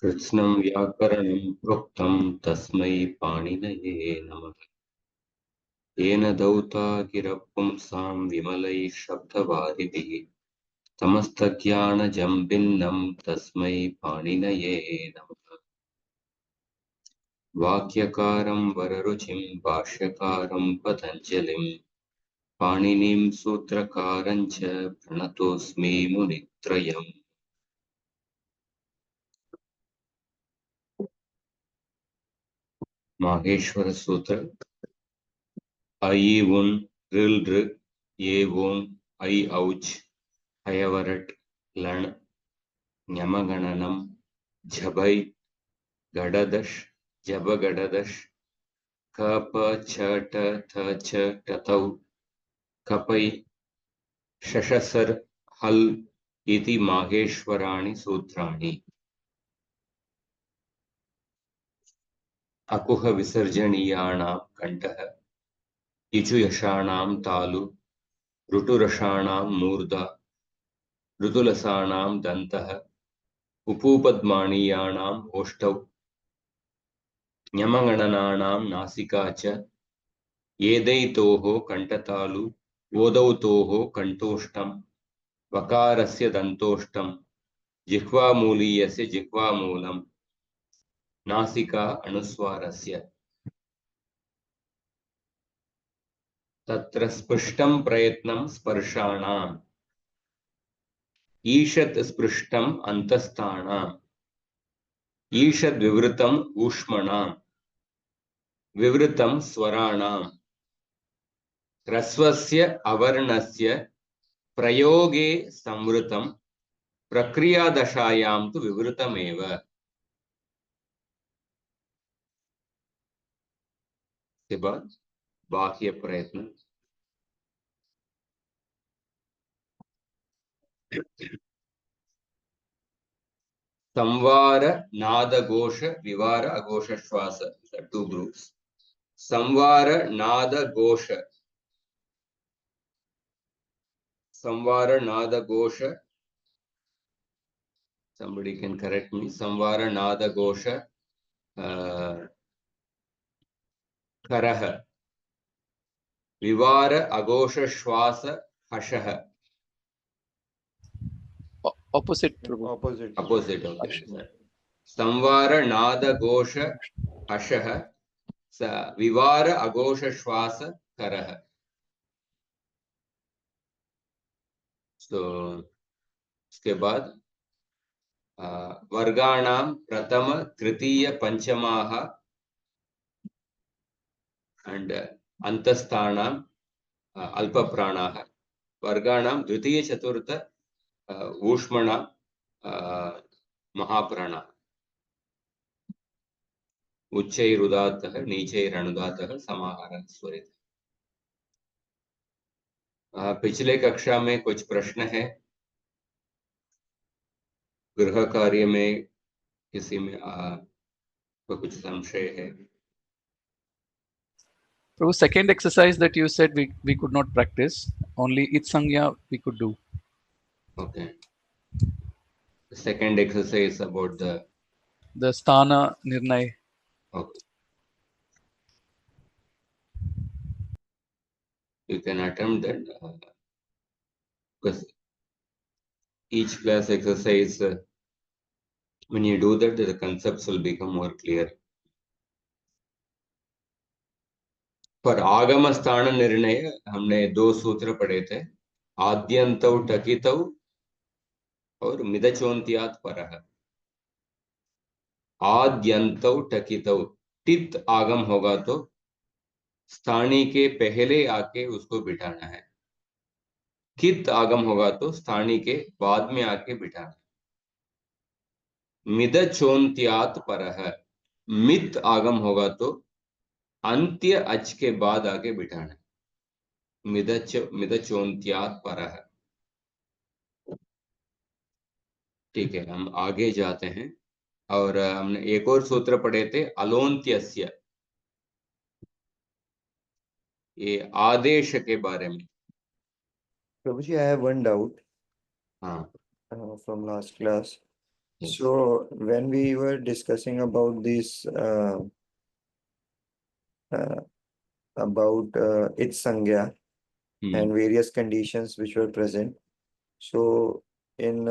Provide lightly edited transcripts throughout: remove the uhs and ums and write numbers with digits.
कृत्स्नं व्याकरणं प्रोक्तं तस्मै पाणिनये नमः। येन दौता गिरपुंसां विमलैः शब्दवारिभिः समस्तज्ञानजं भिन्नं तस्मै पाणिनये नमः। वाक्यकारं वररुचिं भाष्यकारं पतञ्जलिं पाणिनिं सूत्रकारं च प्रणतोऽस्मि मुनित्रयम्। माहेश्वर सूत्र ऐ उन ऋल ऋ ये ओं ऐ औच हयवरट लण न्यमगणनम झबै गडदश जब गडदश कप छ ट थ छ टतौ कपै शशसर हल इति माहेश्वराणि सूत्राणि। अकुह विसर्जनीयानां कंठः इचुयशानां तालु ऋटुरषाणां मूर्धा ऋतुलसानां दन्तः उपूपद्माणीयानाम् ओष्ठौ न्यमगणनानां नासिका च एदैतोः कण्ठतालु ओदौतोः कण्ठोष्ठं वकारस्य दन्तोष्ठं जिह्वामूलीयस्य जिह्वामूलं नासिका अनुस्वारस्य। तत्र स्पृष्टं प्रयत्नं स्पर्शाणाम् ईषत् स्पृष्टम् अन्तस्थानाम् ईषद् विवृतम् ऊष्मणाम् विवृतं स्वराणाम् ह्रस्वस्य अवर्णस्य प्रयोगे संवृतं प्रक्रियादशायां तु विवृतमेव। के बाद बाह्य प्रयत्न संवार नादघोष विवार अघोष श्वास, टू ग्रुप्स। संवार नादघोष, संवार नादघोष, somebody can correct me, संवार नादघोष करः विवार अघोष श्वास हषः। Opposite, Prabhu. Opposite. Okay. संवार नादघोष हषः विवार अघोष श्वास करः। तो उसके बाद वर्गाणां प्रथम तृतीय पंचमाः एंड अंतस्थानां अल्पप्राणाः, वर्गाणां द्वितीय चतुर्थ ऊष्मण महाप्राणाः, उच्चैरुदात्तः नीचैरनुदात्तः समाहारः स्वरितः। पिछले कक्षा में कुछ प्रश्न है, गृह कार्य में किसी में कुछ संशय है? Prabhu, second exercise that you said we could not practice, only Itsangya we could do. Okay. The second exercise about the Sthana Nirnay. Okay. You can attempt that because each class exercise, when you do that, the concepts will become more clear. पर आगम स्थान निर्णय हमने दो सूत्र पढ़े थे, आद्यन्तौ टकितौ और मिदचोन्त्यात् परः। आद्यन्तौ टकितौ, टित आगम होगा तो स्थानी के पहले आके उसको बिठाना है, कित आगम होगा तो स्थानी के बाद में आके बिठाना है। मिदचोन्त्यात् परः, मित आगम होगा तो अंत्य अच के बाद आके बिठाना है, मिदचोन्त्यात् परः। ठीक है, हम आगे जाते हैं और हमने एक और सूत्र पढ़े थे, अलोन्त्यस्य, ये आदेश के बारे में। Prabhuji, I have one doubt हाँ, from last class. So when we were discussing about this about its sangya and various conditions which were present. So in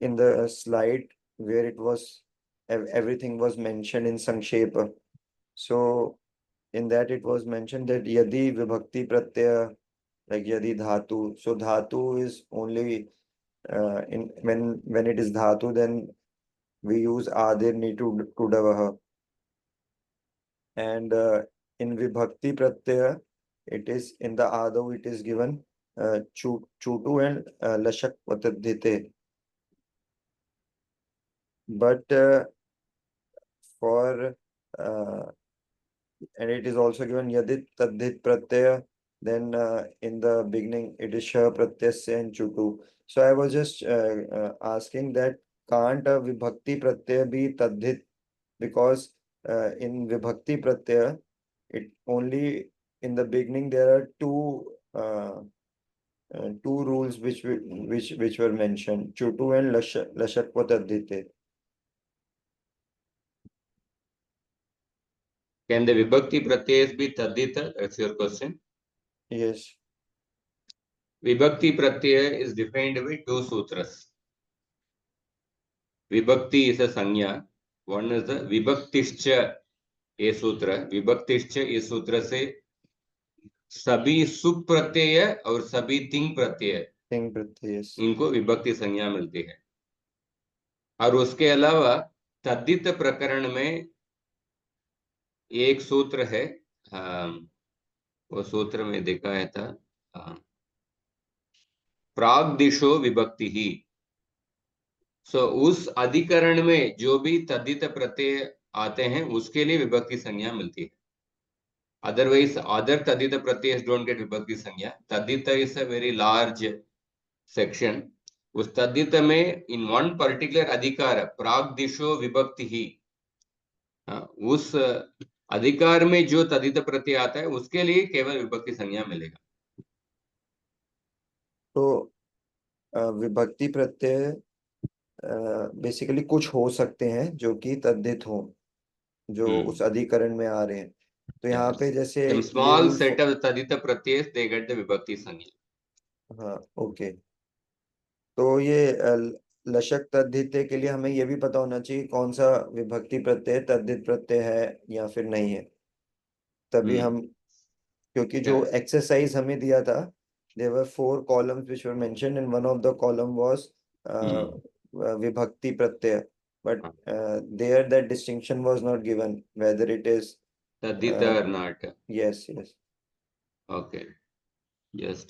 in the slide where it was everything was mentioned in Sankshepa. So in that it was mentioned that yadi vibhakti pratyaya, like yadi dhatu. So dhatu is only in when it is dhatu, then we use adir nitu tudavaha. And in vibhakti pratyaya, it is in the adav, it is given chutu and lashak patadhite. But for and it is also given yadit tadhit pratyaya, then in the beginning it is sha pratyasya and chutu. So I was just asking that can't a vibhakti pratyaya be tadhit, because in vibhakti pratyaya it only in the beginning there are two rules which were mentioned, chutu and lashakva tadhite. Can the vibhakti pratyayas be tadita? That's your question. Yes. Vibhakti pratyaya is defined by two sutras. Vibhakti is a sanya. One is the vibhaktischa ये सूत्र. विभक्तिश्च इस सूत्र से सभी सुप प्रत्यय और सभी तिंग प्रत्यय इनको विभक्ति संज्ञा मिलती है. और उसके अलावा तद्धित प्रकरण में एक सूत्र है, वो सूत्र में देखा है था, प्राग्दिशो विभक्ति ही. सो उस अधिकरण में जो भी तद्धित प्रत्यय आते हैं उसके लिए विभक्ति संज्ञा मिलती है. Otherwise, other tadita pratyas don't get vibhakti sanya. Tadita is a very large section. उस तद्धित में in one particular अधिकार प्राग दिशो विभक्ति ही, उस अधिकार में जो तद्धित प्रत्यय आता है उसके लिए केवल विभक्ति संज्ञा मिलेगा. तो विभक्ति प्रत्यय बेसिकली कुछ हो सकते हैं जो कि तद्धित हो, जो उस अधिकरण में आ रहे हैं. तो यहाँ पे जैसे स्मॉल सेट ऑफ तद्धित प्रत्यय दे गेट द विभक्ति संज्ञा. हाँ, ओके. तो ये लशक तद्धित के लिए हमें ये भी पता होना चाहिए कौन सा विभक्ति प्रत्यय तद्धित प्रत्यय है या फिर नहीं है, तभी हम, क्योंकि जो एक्सरसाइज हमें दिया था, there were 4 columns which were mentioned and one of the column was vibhakti pratyaya, but there that distinction was not given whether it is tadita or not. Yes. Okay, just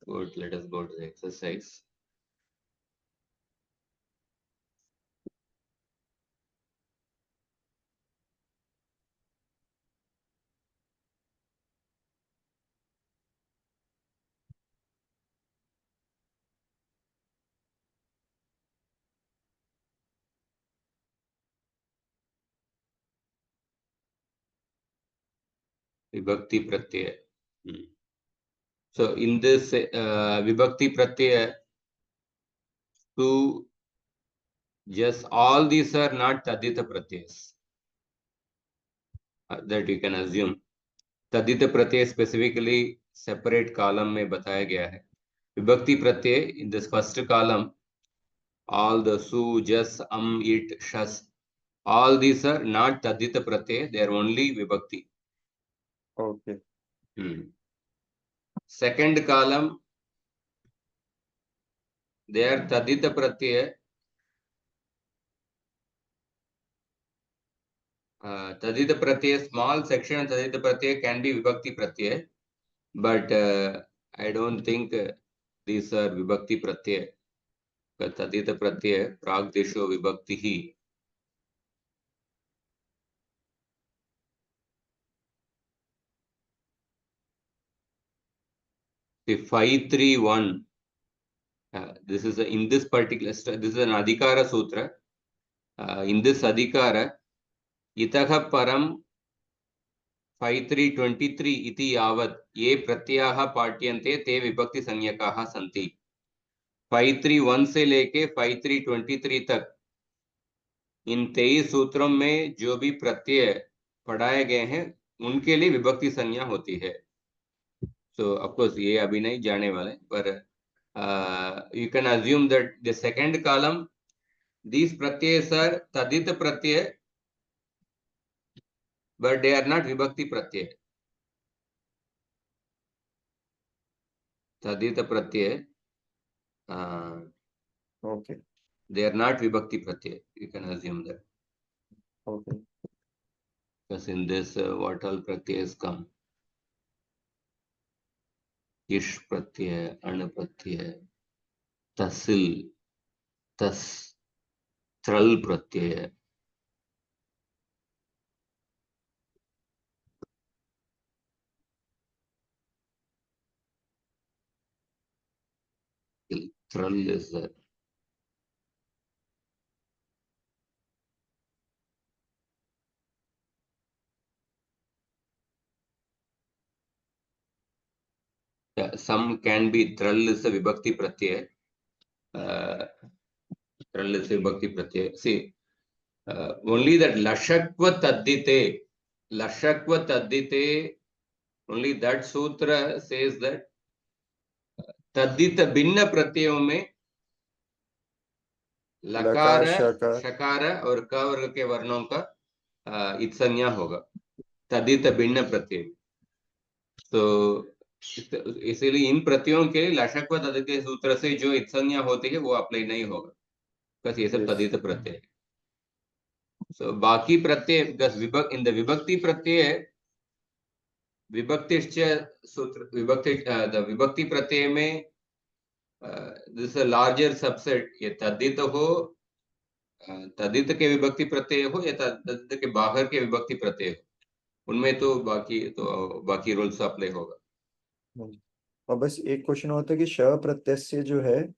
good. Let us go to the exercise. Vibhakti pratyaya. So in this vibhakti pratyaya, to just all these are not tadita pratyas, that you can assume. तद्धित प्रत्यय specifically separate column में बताया गया है. विभक्ति प्रत्यय in this first column, all the su, jas, it, shas, all these are not tadhita pratyay, they are only vibhakti. Okay. Second column, they are tadhita pratyay. Tadhita pratyay, small section tadhita pratyay can be vibhakti pratyay, but I don't think these are vibhakti pratyay. तद्धित प्रत्यय प्राग्दिशो विभक्ति ही. The 531, this is in this particular, this is an adhikara sutra. In this adhikara, itah param 5323 iti yavat ye pratyyaha patyante te vibhakti sanyakaha santi. 531 से लेके 5323 तक इन 23 सूत्रों में जो भी प्रत्यय पढ़ाए गए हैं उनके लिए विभक्ति संज्ञा होती है. So of course ये अभी नहीं जाने वाले, पर you can assume that the second column, these pratyas are tadit pratyay, but they are not vibhakti pratyay. Tadit pratyay, Okay. they are not vibhakti pratyay. You can assume that. Okay. Because in this, what all pratyas come? Ish pratyay, an pratyay, tasil, tas, tral pratyay. Tral is some can be tral is a vibhakti pratyay. Tral is a vibhakti pratyay. See, only that lashakva taddite, only that sutra says that तद्धित भिन्न प्रत्ययों में लकार, शकार और क वर्ग के वर्णों का इत्संज्ञा होगा तद्धित भिन्न प्रत्यय. तो इसीलिए इन प्रत्ययों के लशक्व तद्धित सूत्र से जो इत्संज्ञा होती है वो अप्लाई नहीं होगा, बस ये सब तद्धित प्रत्यय. सो बाकी प्रत्यय इन द विभक्ति प्रत्यय विभक्तिश्च सूत्र विभक्ति प्रत्यय में दिस अ लार्जर सबसेट, ये तद्धित हो, तद्धित के विभक्ति प्रत्यय हो या तद्धित के बाहर के विभक्ति प्रत्यय हो, उनमें तो बाकी रूल्स अप्लाई होगा. और बस एक क्वेश्चन होता है कि श प्रत्यय जो है,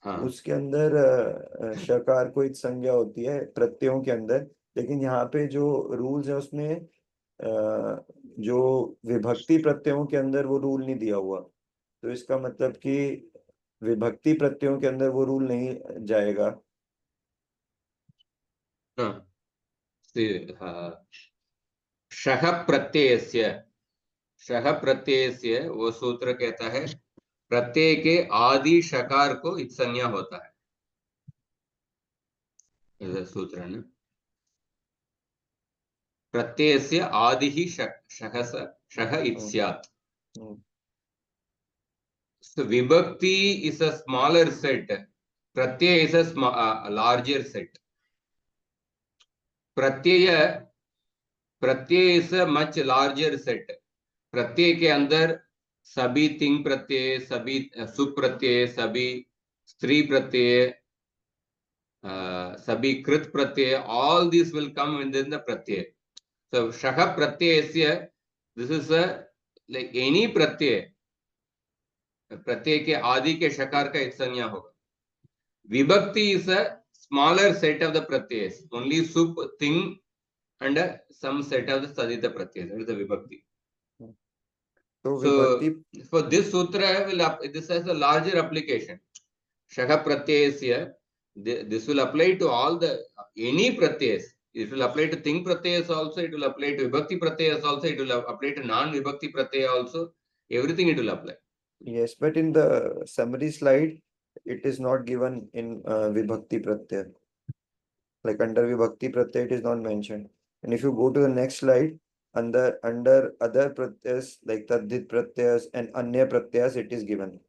हाँ, उसके अंदर शकार को संज्ञा होती है प्रत्ययों के अंदर, लेकिन यहाँ पे जो रूल्स है उसमें जो विभक्ति प्रत्ययों के अंदर वो रूल नहीं दिया हुआ. तो इसका मतलब कि विभक्ति प्रत्ययों के अंदर वो रूल नहीं जाएगा. शह प्रत्ययस्य वो सूत्र कहता है प्रत्यय के आदि शकार को इत्संज्ञा होता है. सूत्र है ना, प्रत्ययस्य आदि ही शह इत्स्यात्. So vibhakti is a smaller set, pratyaya is a larger set. Pratyaya is a much larger set. प्रत्यय के अंदर सभी तिंग प्रत्यय, सभी सुप प्रत्यय, सभी स्त्री प्रत्यय, सभी कृत प्रत्यय, all these will come within the pratyay. So shah pratyayasya, this is like any pratyay, प्रत्यय के आदि के शकार का इत्संज्ञा होगा. विभक्ति is a smaller set of the pratyas, only sup, ting and some set of the tadita pratyas, that is the vibhakti. So for this sutra, this has a larger application. Shaka pratyasya, this will apply to all the any pratyas. It will apply to ting pratyas also, it will apply to vibhakti pratyas also, it will apply to non-vibhakti pratyaya also. Everything it will apply. Yes, but in the summary slide, it is not given in vibhakti pratyaya. Like under vibhakti pratyaya, it is not mentioned. And if you go to the next slide, under other pratyas like tadhit pratyas and anya pratyas, it is given.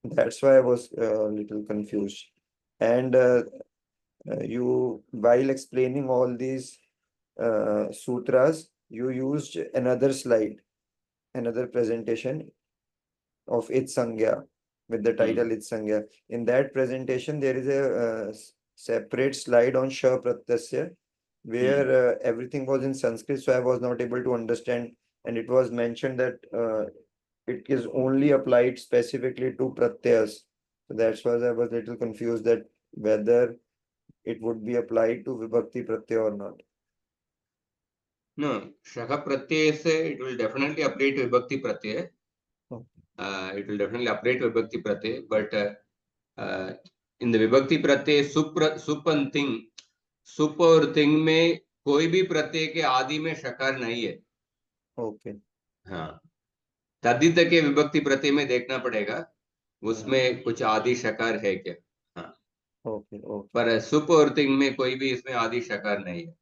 That's why I was a little confused. And you, while explaining all these sutras, you used another slide, another presentation of Itsangya with the title Itsangya. In that presentation, there is a separate slide on Sha Pratyasya, where everything was in Sanskrit, so I was not able to understand. And it was mentioned that it is only applied specifically to Pratyas. So that's why I was a little confused that whether it would be applied to Vibhakti Pratyaya or not. No, Shaka Pratyaya, it will definitely apply to Vibhakti Pratyaya. it will definitely operate vibhakti pratyay, but in the vibhakti pratyay sup and ting, सुप और तिंग में कोई भी प्रत्यय के आदि में शकार नहीं है। ओके। हाँ, तद्धित के विभक्ति प्रत्यय में देखना पड़ेगा उसमें कुछ आदि शकार है क्या। हाँ, ओके ओके। पर सुप और तिंग में कोई भी इसमें आदि शकार नहीं है।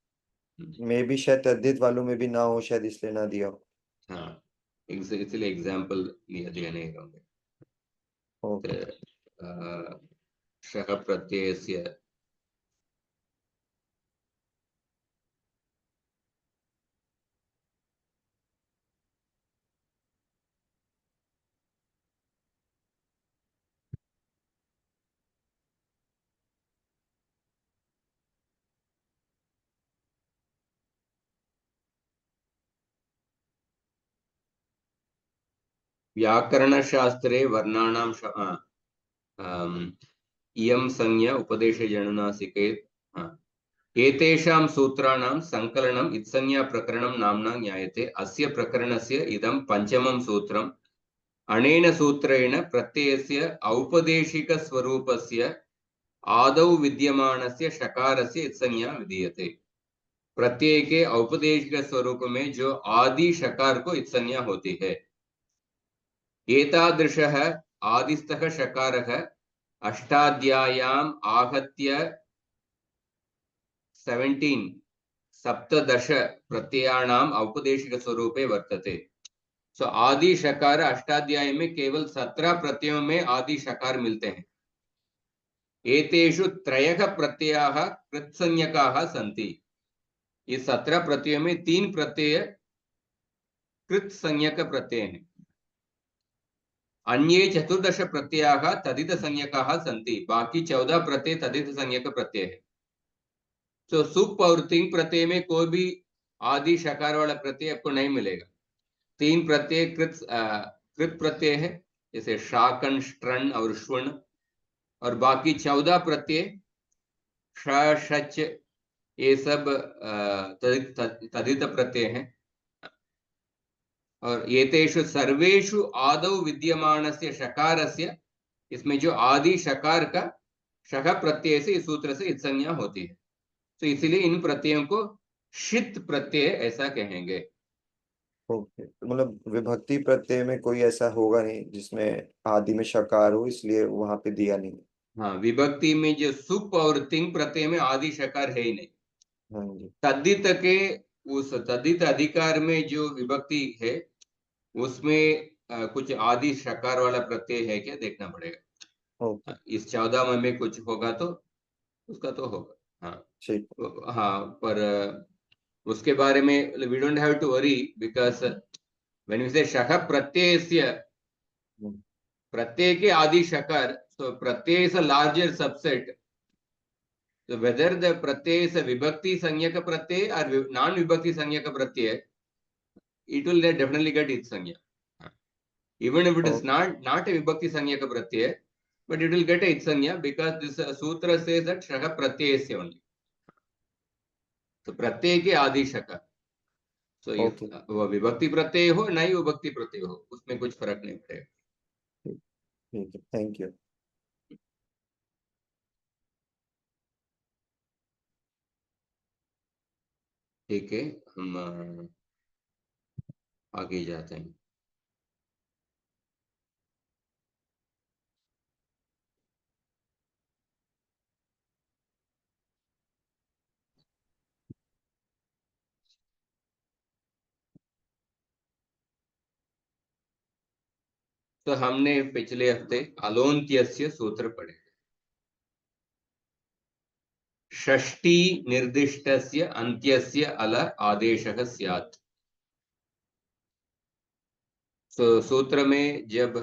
मे भी शायद तद्धित वालों में भी ना हो, शायद इसलिए ना दिया हो। हाँ, इसलिए एग्जाम्पल दिया नहीं होंगे। ओके। शः प्रत्ययस्य व्याकरणशास्त्रे वर्णानां इयं संज्ञा उपदेशजनुनासिके एतेषां सूत्राणां संकलनम् इत्संज्ञा प्रकरणं नाम्ना ज्ञायते। अस्य प्रकरणस्य इदं पंचमं सूत्रम्। अनेन सूत्रेण प्रत्ययस्य औपदेशिकस्वरूपस्य आदौ विद्यमानस्य शकारस्य इत्संज्ञा विधीयते। प्रत्यय के औपदेशिक स्वरूप में जो आदि शकार को इत्संज्ञा होती है। एतादृशः आदिस्थः शकारः अष्टाध्याय्याम् आहत्य 17 सप्तदश प्रत्ययानाम् औपदेशिक स्वरूपे वर्तते। सो आदि शकार अष्टाध्याय में केवल 17 प्रत्ययों में आदि शकार मिलते हैं। एतेषु त्रयः प्रत्ययाः कृत्संज्ञकाः सन्ति। इस 17 प्रत्ययों में 3 प्रत्यय कृत्संज्ञक प्रत्यय हैं। अन्ये 14 प्रत्ययाः तदित संज्ञकाः सन्ति। बाकी 14 प्रत्यय तदित संज्ञक प्रत्यय है। तो सुप और तिंग प्रत्यय में कोई भी आदि शकार वाला प्रत्यय आपको नहीं मिलेगा। 3 प्रत्यय कृत प्रत्यय है, जैसे शाकन, स्ट्रन और श्वण, और बाकी 14 प्रत्यय श, शच, ये सब तदित प्रत्यय हैं। और एतेषु सर्वेषु आदौ विद्यमानस्य शकारस्य, इसमें जो आदि शकार का शः प्रत्यय से इस सूत्र से इत्संज्ञा होती है। तो इसलिए इन प्रत्ययों को शित प्रत्यय ऐसा कहेंगे। ओके, मतलब विभक्ति प्रत्यय में कोई ऐसा होगा नहीं जिसमें आदि में शकार हो, इसलिए वहां पे दिया नहीं। हाँ, विभक्ति में जो सुप और तिंग प्रत्यय में आदि शकार है ही नहीं। हाँ जी। तद्धित के उस तद्धित अधिकार में जो विभक्ति है उसमें कुछ आदि शकार वाला प्रत्यय है क्या देखना पड़ेगा। ओके। इस 14 में कुछ होगा तो उसका तो होगा। हाँ ठीक। हाँ, पर उसके बारे में we don't have to worry, because when we say शः प्रत्ययस्य, प्रत्यय के आदि शकार, so Pratyaya is a larger subset. So whether the pratyay is a vibhakti sanyaka pratyay or non-vibhakti sanyaka pratyay, it will definitely get its sanya. Even if it is not a vibhakti sanyaka pratyay, but it will get its sanya because this sutra says that shaka pratyayasya only. So pratyay के आदि शका. So if वो विभक्ति प्रत्यय हो नहीं विभक्ति प्रत्यय हो, उसमें कुछ फर्क नहीं पड़ेगा। ठीक है, थैंक यू। ठीक है, हम आगे जाते हैं। तो हमने पिछले हफ्ते अलोन्त्यस्य सूत्र पढ़े। षष्ठी निर्दिष्टस्य अन्त्यस्य अल आदेशः स्यात्। तो सूत्र में जब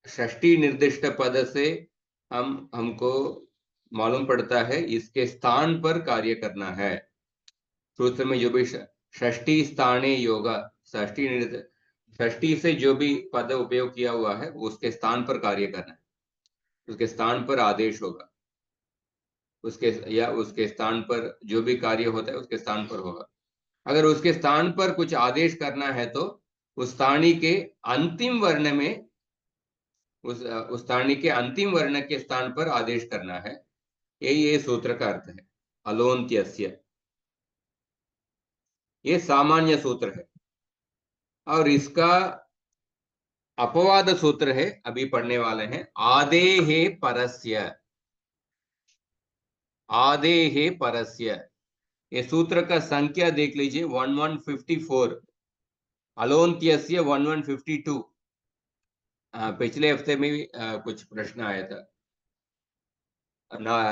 षष्ठी निर्दिष्ट पद से हमको मालूम पड़ता है इसके स्थान पर कार्य करना है। सूत्र में जो भी षष्ठी स्थाने योगा, षष्ठी से जो भी पद उपयोग किया हुआ है उसके स्थान पर कार्य करना है, उसके स्थान पर आदेश होगा, उसके स्थान पर जो भी कार्य होता है उसके स्थान पर होगा। अगर उसके स्थान पर कुछ आदेश करना है तो उस स्थानी के अंतिम वर्ण में उस स्थानी के अंतिम वर्ण के स्थान पर आदेश करना है। ये सूत्र का अर्थ है अलोन्त्यस्य। ये सामान्य सूत्र है और इसका अपवाद सूत्र है, अभी पढ़ने वाले हैं। आदेहे परस्य, आदेहे परस्य। ये सूत्र का संख्या देख लीजिए 1154, अलोन्त्यस्य 1152। पिछले हफ्ते में भी कुछ प्रश्न आया था।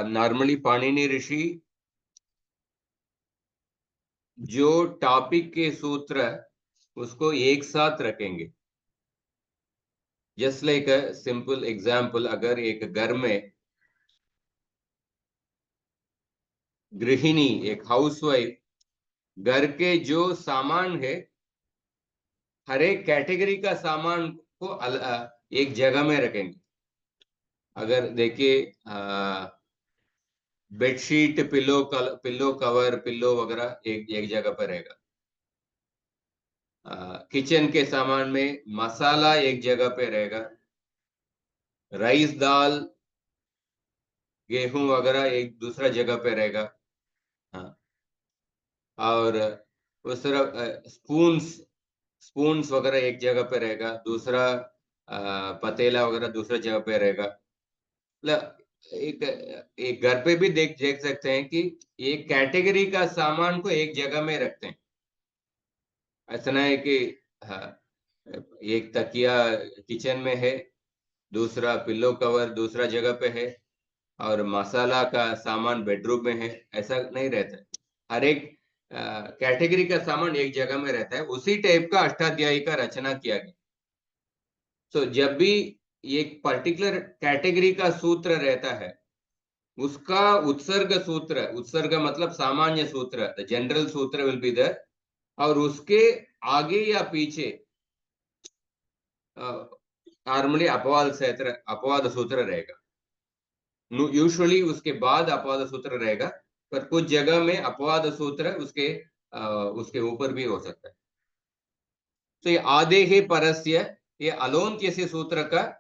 नॉर्मली पाणिनि ऋषि जो टॉपिक के सूत्र उसको एक साथ रखेंगे। Just like a simple example, अगर एक घर में गृहिणी, एक हाउसवाइफ, घर के जो सामान है हर एक कैटेगरी का सामान को एक जगह में रखेंगे। अगर देखिए बेडशीट, पिलो कवर, पिलो वगैरह एक जगह पर रहेगा। किचन के सामान में मसाला एक जगह पे रहेगा, राइस, दाल, गेहूं वगैरह एक दूसरा जगह पे रहेगा। हाँ, और उस तरह स्पून्स वगैरह एक जगह पे रहेगा, दूसरा पतेला वगैरह दूसरा जगह पे रहेगा। मतलब एक घर पे भी देख सकते हैं कि एक कैटेगरी का सामान को एक जगह में रखते हैं। ऐसा नहीं है कि हाँ, एक तकिया किचन में है, दूसरा पिल्लो कवर दूसरा जगह पे है और मसाला का सामान बेडरूम में है। ऐसा नहीं रहता है। हर एक कैटेगरी का सामान एक जगह में रहता है। उसी टाइप का अष्टाध्यायी का रचना किया गया। तो जब भी एक पर्टिकुलर कैटेगरी का सूत्र रहता है उसका उत्सर्ग सूत्र, उत्सर्ग मतलब सामान्य सूत्र, द जनरल सूत्र विल बी देयर, और उसके आगे या पीछे नॉर्मली अपवाद सूत्र रहेगा। यूजुअली उसके बाद अपवाद सूत्र रहेगा, पर कुछ जगह में अपवाद सूत्र उसके ऊपर भी हो सकता है। तो ये आदेहे परस्य, ये अलोन्त्य से सूत्र का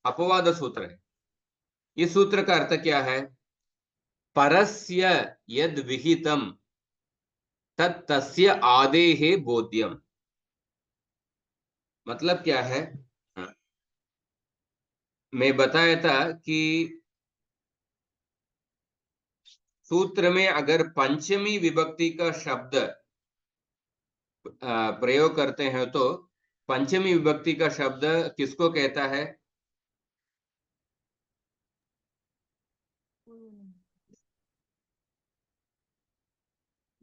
अपवाद सूत्र है। इस सूत्र का अर्थ क्या है? परस्य यद विहितम तत् तस्य आदेहे बोध्यम। मतलब क्या है? मैं बताया था कि सूत्र में अगर पंचमी विभक्ति का शब्द प्रयोग करते हैं तो पंचमी विभक्ति का शब्द किसको कहता है?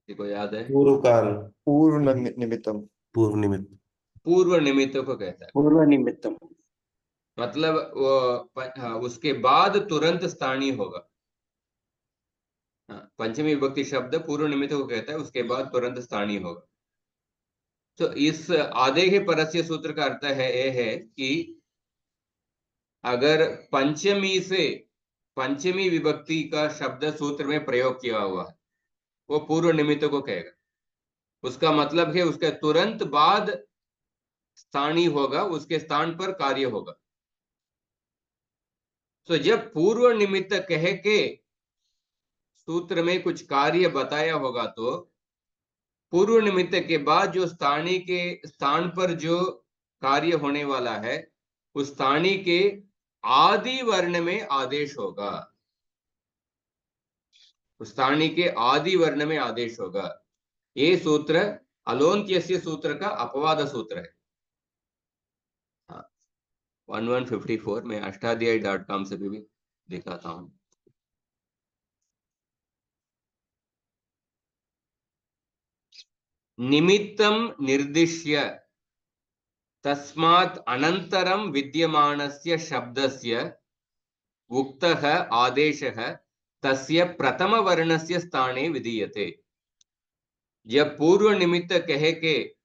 को याद है? पूर्व काल, पूर्व निमित्तम, पूर्व निमित्त, पूर्व निमित्त को कहता है। पूर्व निमित्तम मतलब वो उसके बाद तुरंत स्थानीय होगा। पंचमी विभक्ति शब्द पूर्व निमित्त को कहता है, उसके बाद तुरंत स्थानीय होगा। तो इस आदेहे परस्य सूत्र का अर्थ है यह है कि अगर पंचमी विभक्ति का शब्द सूत्र में प्रयोग किया हुआ है वो पूर्व निमित्त को कहेगा। उसका मतलब है उसके तुरंत बाद स्थानीय होगा, उसके स्थान पर कार्य होगा। तो जब पूर्व निमित्त कह के सूत्र में कुछ कार्य बताया होगा तो पूर्व निमित्त के बाद जो स्थानीय के स्थान पर जो कार्य होने वाला है उस स्थानीय के आदि वर्ण में आदेश होगा। उस स्थानीय के आदि वर्ण में आदेश होगा। ये सूत्र अलोन्त्यस्य सूत्र का अपवाद सूत्र है। 1154 में अष्टाध्यायी.com से भी दिखाता हूं। निमित्तं निर्दिश्य तस्मात् अनन्तरं विद्यमानस्य शब्दस्य उक्तः आदेशः तस्य प्रथम वर्णस्य स्थाने विधीयते। जब पूर्व निमित्त कह के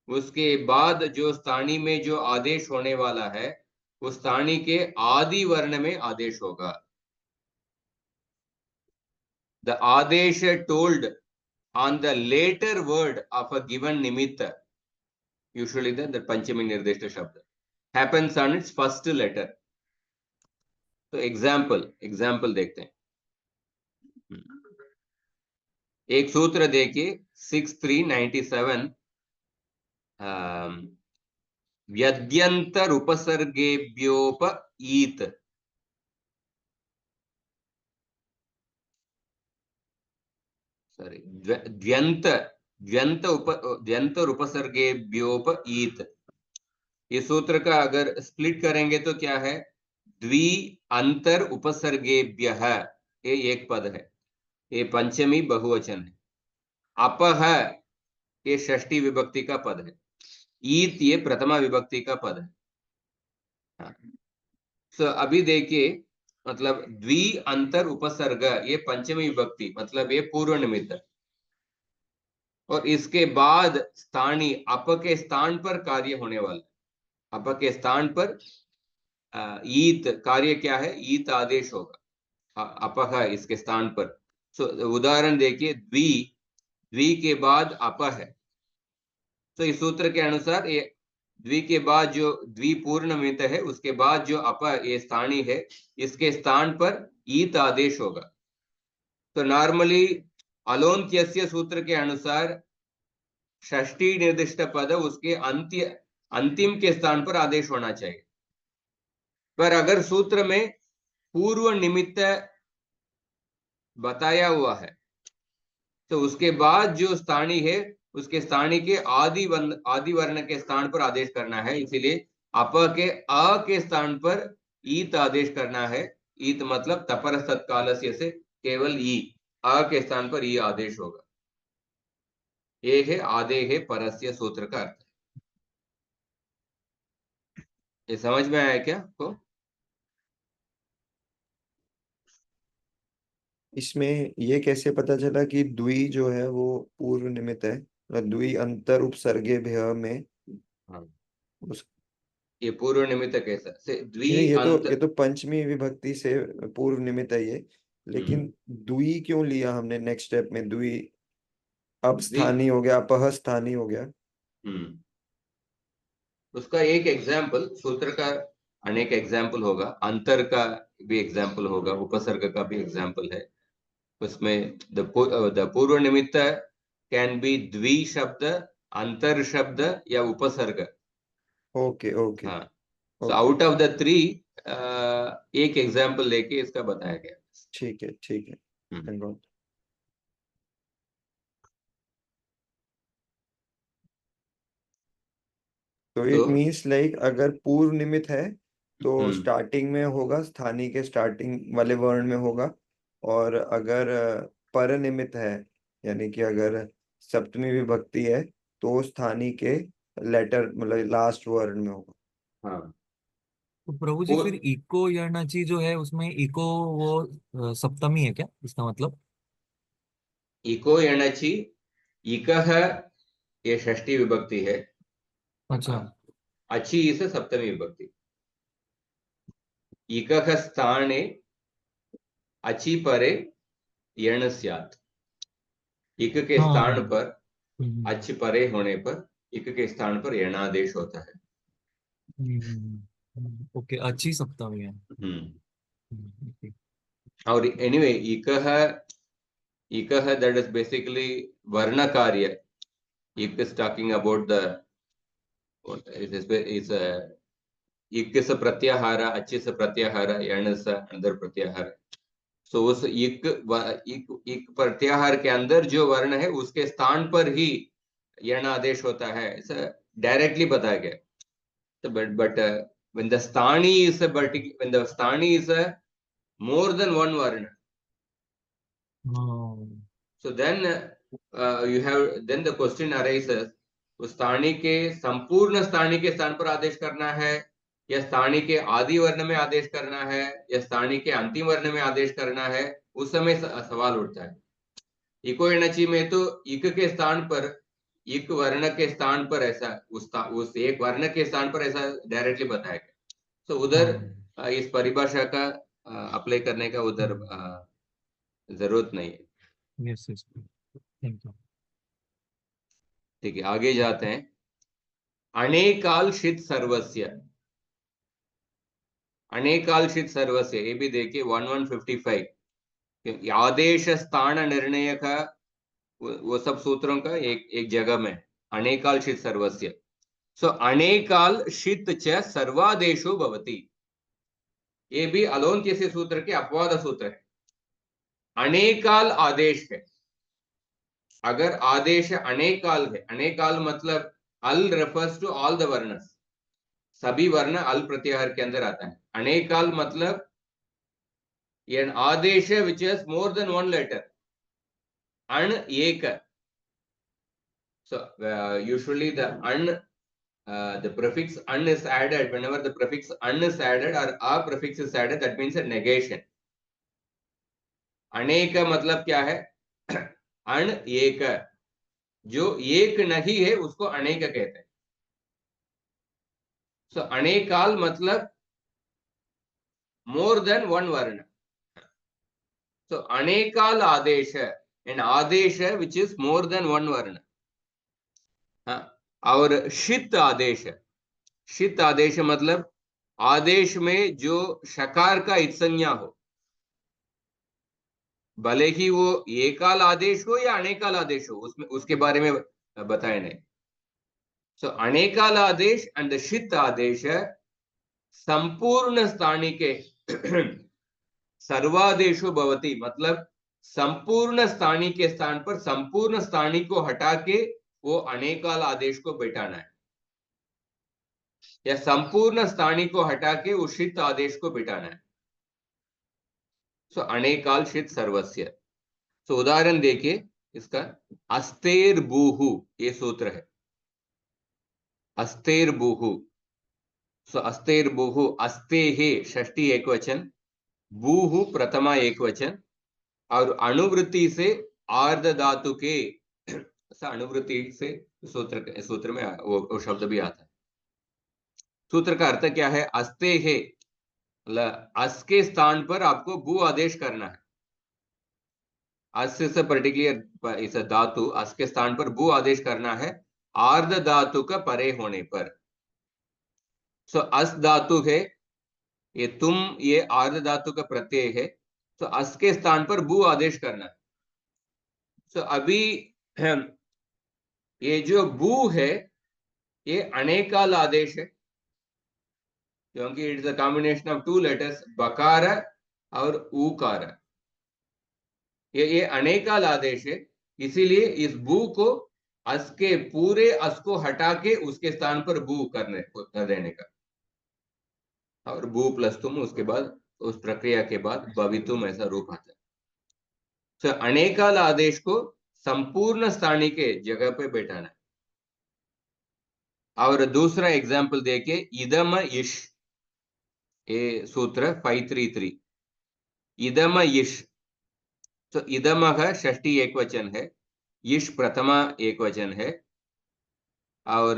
उसके बाद जो स्थानीय में जो आदेश होने वाला है उस स्थानीय के आदि वर्ण में आदेश होगा। द आदेश told on the later word of a given nimitta, usually the पंचमी निर्दिष्ट शब्द, happens on its first letter. तो एग्जाम्पल देखते हैं. एक सूत्र देखिए 6397. व्यद्यंतर उपसर्गेभ्योप ईत. सॉरी, द्व्यंत और उपसर्गेभ्योप ईत. इस सूत्र का अगर स्प्लिट करेंगे तो क्या है? द्वि अंतर उपसर्गेभ्यः, ये एक पद है, ये पंचमी बहुवचन है. अपह, ये षष्ठी विभक्ति का पद है. ईत, ये प्रथमा विभक्ति का पद है. हाँ. तो अभी देखिए, मतलब द्वि अंतर उपसर्ग, ये पंचमी विभक्ति, मतलब ये पूर्व निमित्त. और इसके बाद स्थानीय अप के स्थान पर कार्य होने वाला. अप के स्थान पर ईत कार्य क्या है? ईत आदेश होगा. अपह इसके स्थान पर. सो उदाहरण देखिए, द्वि के बाद अप है. तो इस सूत्र के अनुसार ये द्वि के बाद जो द्वि पूर्ण निमित्त है, उसके बाद जो अप ये स्थानीय है, इसके स्थान पर ईत आदेश होगा. तो नॉर्मली अलोन्त्यस्य सूत्र के अनुसार षष्ठी निर्दिष्ट पद उसके अंतिम के स्थान पर आदेश होना चाहिए. पर अगर सूत्र में पूर्व निमित्त बताया हुआ है, तो उसके बाद जो स्थानीय है, उसके स्थानीय के आदि वर्ण के स्थान पर आदेश करना है. इसीलिए अप के अ के स्थान पर ईत आदेश करना है. ईत मतलब तपर तत्कालस्य से केवल ई, अ के स्थान पर ई आदेश होगा. ये है आदेः परस्य सूत्र का अर्थ. ये समझ में आया क्या आपको? इसमें ये कैसे पता चला कि द्वि जो है वो पूर्व निमित्त है? द्वि अंतर उपसर्गेभ्यः में हाँ, उस ये पूर्व निमित्त कैसा से द्वि नहीं, अंत. ये तो पंचमी विभक्ति से पूर्व निमित्त है ये. लेकिन द्वि क्यों लिया हमने नेक्स्ट स्टेप में? द्वि अब द्वि. स्थानीय हो गया, अपह स्थानीय हो गया. उसका एक एग्जाम्पल, सूत्र का अनेक एग्जाम्पल होगा, अंतर का भी एग्जाम्पल होगा, उपसर्ग का भी एग्जाम्पल है. उसमें द पूर्व निमित्त कैन बी द्वि शब्द, अंतर शब्द या उपसर्ग. ओके ओके हाँ. So okay. Out of the three एक एग्जाम्पल लेके इसका बताया गया. ठीक है ठीक है. हम्म. I got it. तो तो इट मीन्स लाइक अगर पूर्व निमित्त है तो हम्म, स्टार्टिंग में होगा, स्थानीय के स्टार्टिंग वाले वर्ण में होगा. और अगर पर निमित्त है, यानी कि अगर सप्तमी विभक्ति है, तो स्थानीय के लेटर मतलब लास्ट वर्ण में होगा. हाँ. तो प्रभु जी फिर इको यणाची जो है उसमें इको वो सप्तमी है क्या इसका मतलब? इको एणचि, इकः ये षष्ठी विभक्ति है. अच्छा. अचि इस सप्तमी विभक्ति. इकः स्थाने अचि परे यण स्यात्. इक के स्थान हाँ. पर हम्म, अच परे होने पर इक के स्थान पर यणादेश होता है. ओके, अच्छी सप्तमी है. हम्म. ओके. और एनीवे इकः, इकः दैट इज बेसिकली वर्ण कार्य. इक is talking about the is इक से प्रत्याहार, अच्छे से प्रत्याहार, यण से अंदर प्रत्याहार. सो उस इक प्रत्याहार के अंदर जो वर्ण है उसके स्थान पर ही यण आदेश होता है, ऐसा डायरेक्टली बताया गया. So, but when the sthani is when the sthani is more than one varna, so then you have, then the question arises, उस स्थानी के संपूर्ण स्थानी के स्थान पर आदेश करना है, या स्थानी के आदि वर्ण में आदेश करना है, या स्थानी के अंतिम वर्ण में आदेश करना है. उस समय सवाल उठता है. इको एनर्जी में तो इक के स्थान पर, इक वर्ण के स्थान पर ऐसा, उस एक वर्ण के स्थान पर ऐसा डायरेक्टली बताया गया. तो उधर इस परिभाषा का अप्लाई करने का उधर जरूरत नहीं है. Yes yes, thank you. ठीक है, आगे जाते हैं. अनेकाल षित सर्वस्य. अनेकालशित सर्वस्य, ये भी देखिए 1155, आदेश स्थान निर्णय का वो सब सूत्रों का एक जगह में अनेकालशित सर्वस्य। सो अनेकाल शित च सर्वादेशो भवति, ये भी अलोन्त्यस्य सूत्र के अपवाद सूत्र है। अनेकाल आदेश है, अगर आदेश अनेकाल है, अनेकाल मतलब अल रेफर्स टू ऑल द वर्णस, सभी वर्ण अल प्रत्याहार के अंदर आता है। अनेकाल मतलब an Adesh which has more than one letter, अण एक। So usually the prefix an is added whenever the prefix an is added or a prefix is added, that means a negation. अनेक मतलब क्या है? अण एक, जो एक नहीं है उसको अनेक कहते हैं। So अनेकाल मतलब more than one वर्ण। So अनेकाल Adesh, an Adesh which is more than one वर्ण। और शित आदेश, शित आदेश मतलब आदेश में जो शकार का इत्संज्ञा हो, भले ही वो एकाल आदेश हो या अनेकाल आदेश हो, उसमें उसके बारे में बताया नहीं। सो अनेकाल आदेश एंड शित आदेश संपूर्ण स्थानी के सर्वादेशो भवति, मतलब संपूर्ण स्थानी के स्थान पर संपूर्ण स्थानी को हटा के वो अनेकाल आदेश को बैठाना है, या संपूर्ण स्थानी को हटा के उस शित आदेश को बैठाना है। सो अनेकाल शित सर्वस्य। सो उदाहरण देखिए इसका, अस्तेर बूहु, ये सूत्र है अस्तेर बूहु। सो अस्तेर बूहु, अस्ते हे षष्ठी एक वचन, बूहु प्रथमा एक वचन, और अनुवृत्ति से आर्ध धातु के, अनुवृत्ति से सूत्र में वो शब्द भी आता है। सूत्र का अर्थ क्या है? अस्ते है, अस के स्थान पर आपको भू आदेश करना है। अस से पर्टिकुलर इस धातु अस के स्थान पर भू आदेश करना है आर्ध धातु का परे होने पर। सो अस धातु है, ये तुम, ये आर्ध धातु का प्रत्यय है, तो अस के स्थान पर भू आदेश करना है। सो अभी ये जो भू है ये अनेकाल आदेश है, क्योंकि it is a combination of two letters, बकार और ऊकार। ये अनेकाल आदेश है, इसीलिए इस भू को अस के पूरे अस को हटा के उसके स्थान पर भू कर देने का, और भू प्लस तुम, उसके बाद उस प्रक्रिया के बाद भवितुम, ऐसा रूप आता है। तो अनेकाल आदेश को संपूर्ण स्थानी के जगह पे बैठाना है। और दूसरा एग्जाम्पल देखिए, इदम इश, ये सूत्र 533, इदम इश। तो इदम षष्ठी एक वचन है, इश प्रथमा एक वचन है, और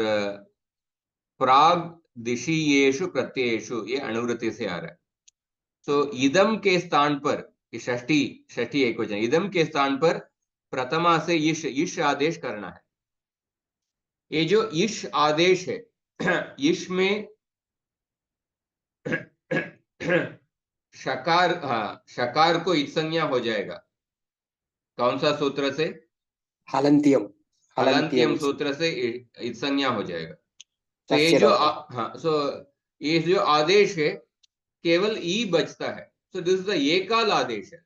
प्राग दिशीयेषु प्रत्ययेषु, ये अनुवृत्ति से आ रहा है। तो इदम के स्थान पर, षष्ठी एक वचन, इदम के स्थान पर प्रथमा से इश आदेश करना है। ये जो इश आदेश है, इश में शकार को इत्संज्ञा हो जाएगा। कौन सा सूत्र से? हलंत्यम सूत्र से इत्संज्ञा हो जाएगा। तो ये जो ये जो आदेश है केवल ई बचता है। सो दिस इज द एकाल आदेश है,